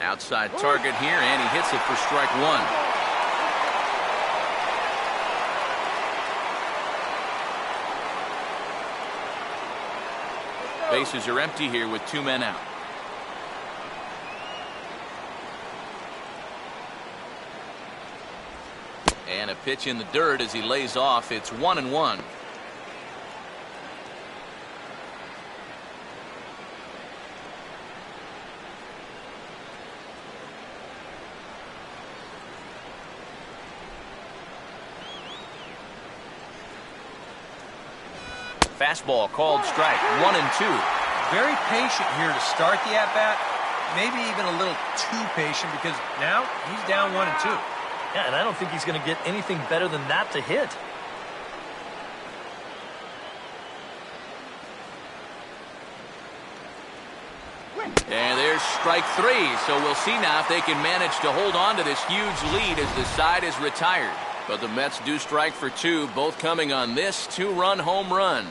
Outside target here, and he hits it for strike one. Bases are empty here with 2 men out. And a pitch in the dirt as he lays off. It's 1-1. Fastball called strike. 1-2. Very patient here to start the at-bat. Maybe even a little too patient because now he's down 1-2. Yeah, and I don't think he's going to get anything better than that to hit. And there's strike 3. So we'll see now if they can manage to hold on to this huge lead as the side is retired. But the Mets do strike for 2, both coming on this 2-run home run.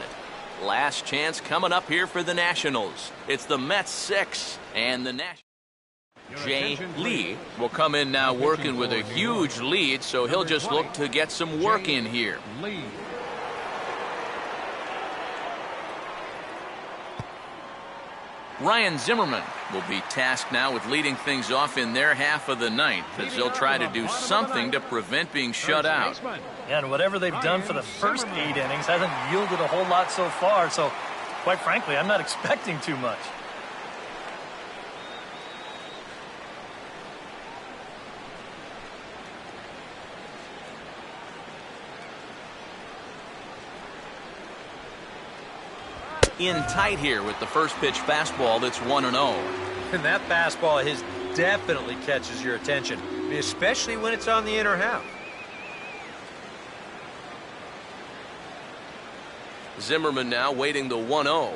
Last chance coming up here for the Nationals. It's the Mets 6 and the Nationals. Jay Lee will come in now working with a huge lead, so he'll just look to get some work in here. Ryan Zimmerman will be tasked now with leading things off in their half of the ninth, as they'll try to do something to prevent being shut out. Yeah, and whatever they've done for the first 8 innings hasn't yielded a whole lot so far, so quite frankly, I'm not expecting too much. In tight here with the first pitch fastball that's 1-0. And that fastball of his definitely catches your attention, especially when it's on the inner half. Zimmerman now waiting the 1-0.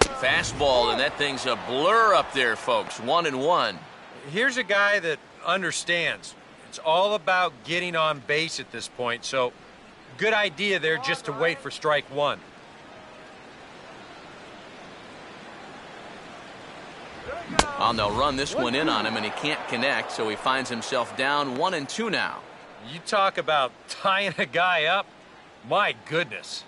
Fastball, and that thing's a blur up there, folks. 1-1. Here's a guy that understands. It's all about getting on base at this point, so good idea there just to wait for strike one. Well, they'll run this one in on him, and he can't connect, so he finds himself down 1-2 now. You talk about tying a guy up. My goodness.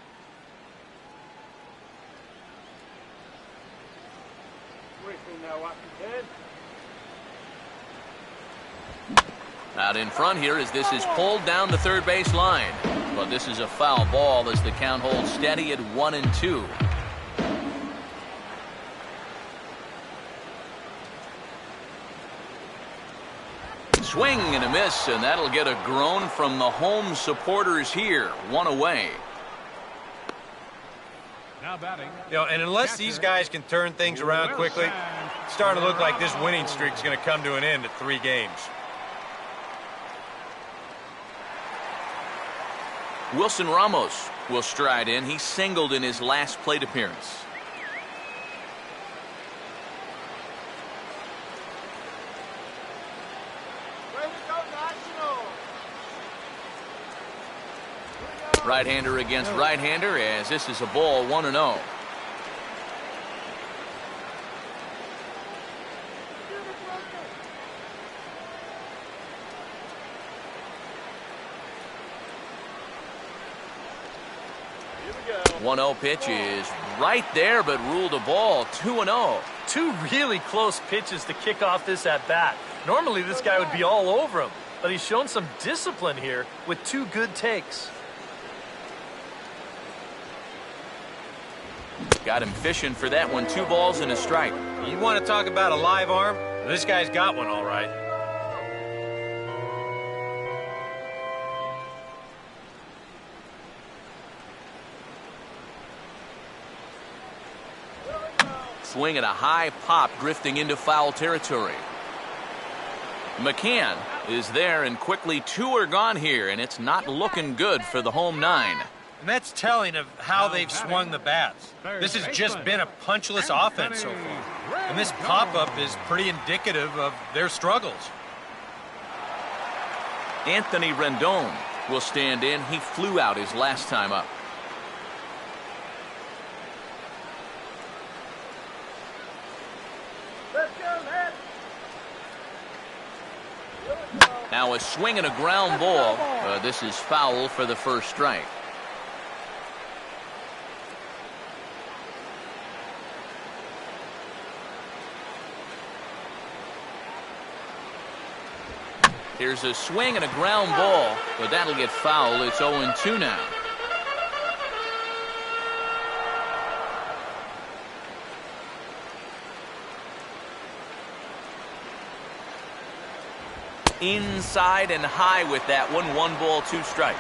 Out in front here as this is pulled down the third base line. But this is a foul ball as the count holds steady at 1-2. Swing and a miss, and that'll get a groan from the home supporters here. 1 away. Now batting. And unless these guys can turn things around quickly, it's starting to look like this winning streak is going to come to an end at 3 games. Wilson Ramos will stride in. He singled in his last plate appearance. Right-hander against right-hander, as this is a ball. 1-0. The 1-0 pitch is right there, but ruled a ball. 2-0. 2 really close pitches to kick off this at-bat. Normally this guy would be all over him, but he's shown some discipline here with 2 good takes. Got him fishing for that one. 2 balls and a strike. You want to talk about a live arm? This guy's got one all right. Swing at a high pop, drifting into foul territory. McCann is there, and quickly 2 are gone here, and it's not looking good for the home 9. And that's telling of how they've swung the bats. This has just been a punchless offense so far. And this pop-up is pretty indicative of their struggles. Anthony Rendon will stand in. He flew out his last time up. Now a swing and a ground ball. This is foul for the first strike. Here's a swing and a ground ball, but that'll get foul. It's 0-2 now. Inside and high with that one. 1 ball, 2 strikes.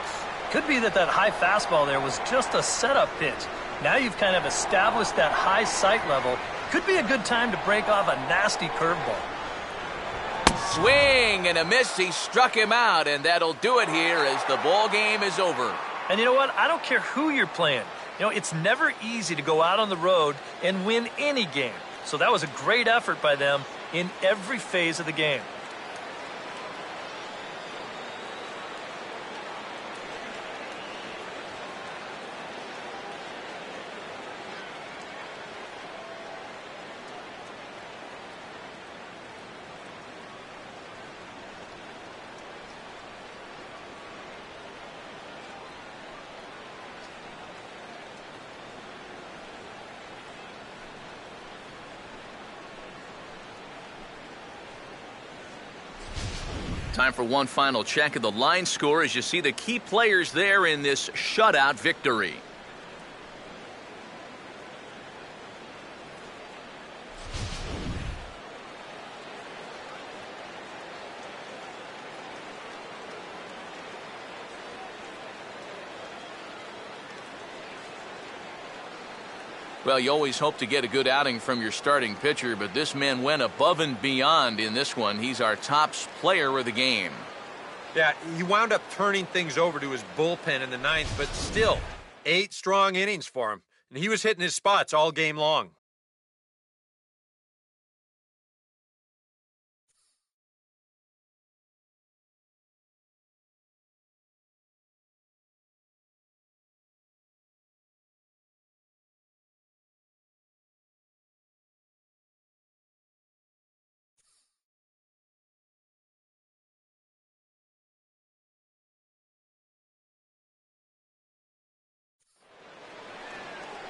Could be that high fastball there was just a setup pitch. Now you've kind of established that high sight level. Could be a good time to break off a nasty curveball. Swing and a miss. He struck him out, and that'll do it here as the ball game is over. And you know what? I don't care who you're playing. It's never easy to go out on the road and win any game. So that was a great effort by them in every phase of the game. Time for one final check of the line score as you see the key players there in this shutout victory. Well, you always hope to get a good outing from your starting pitcher, but this man went above and beyond in this one. He's our top player of the game. Yeah, he wound up turning things over to his bullpen in the ninth, but still, 8 strong innings for him. And he was hitting his spots all game long.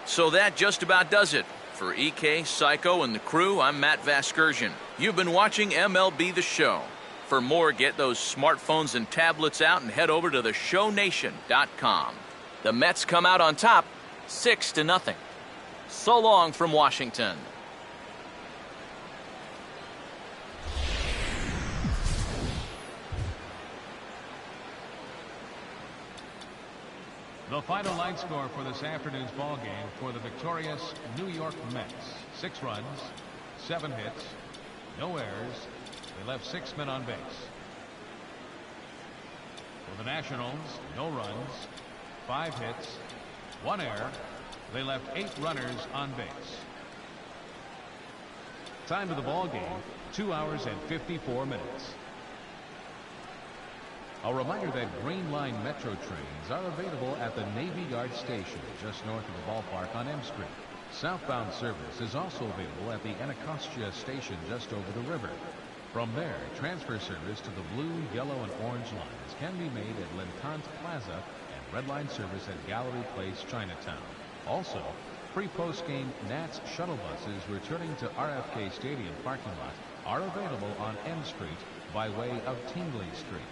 So that just about does it. For EK, Psycho, and the crew, I'm Matt Vasgersian. You've been watching MLB The Show. For more, get those smartphones and tablets out and head over to theshownation.com. The Mets come out on top, 6-0. So long from Washington. The final line score for this afternoon's ball game for the victorious New York Mets. 6 runs, 7 hits, no errors. They left 6 men on base. For the Nationals, no runs, 5 hits, 1 error. They left 8 runners on base. Time of the ball game, 2 hours and 54 minutes. A reminder that Green Line Metro trains are available at the Navy Yard Station just north of the ballpark on M Street. Southbound service is also available at the Anacostia Station just over the river. From there, transfer service to the blue, yellow, and orange lines can be made at L'Entente Plaza and Red Line service at Gallery Place, Chinatown. Also, free post-game Nats shuttle buses returning to RFK Stadium parking lot are available on M Street by way of Tingley Street.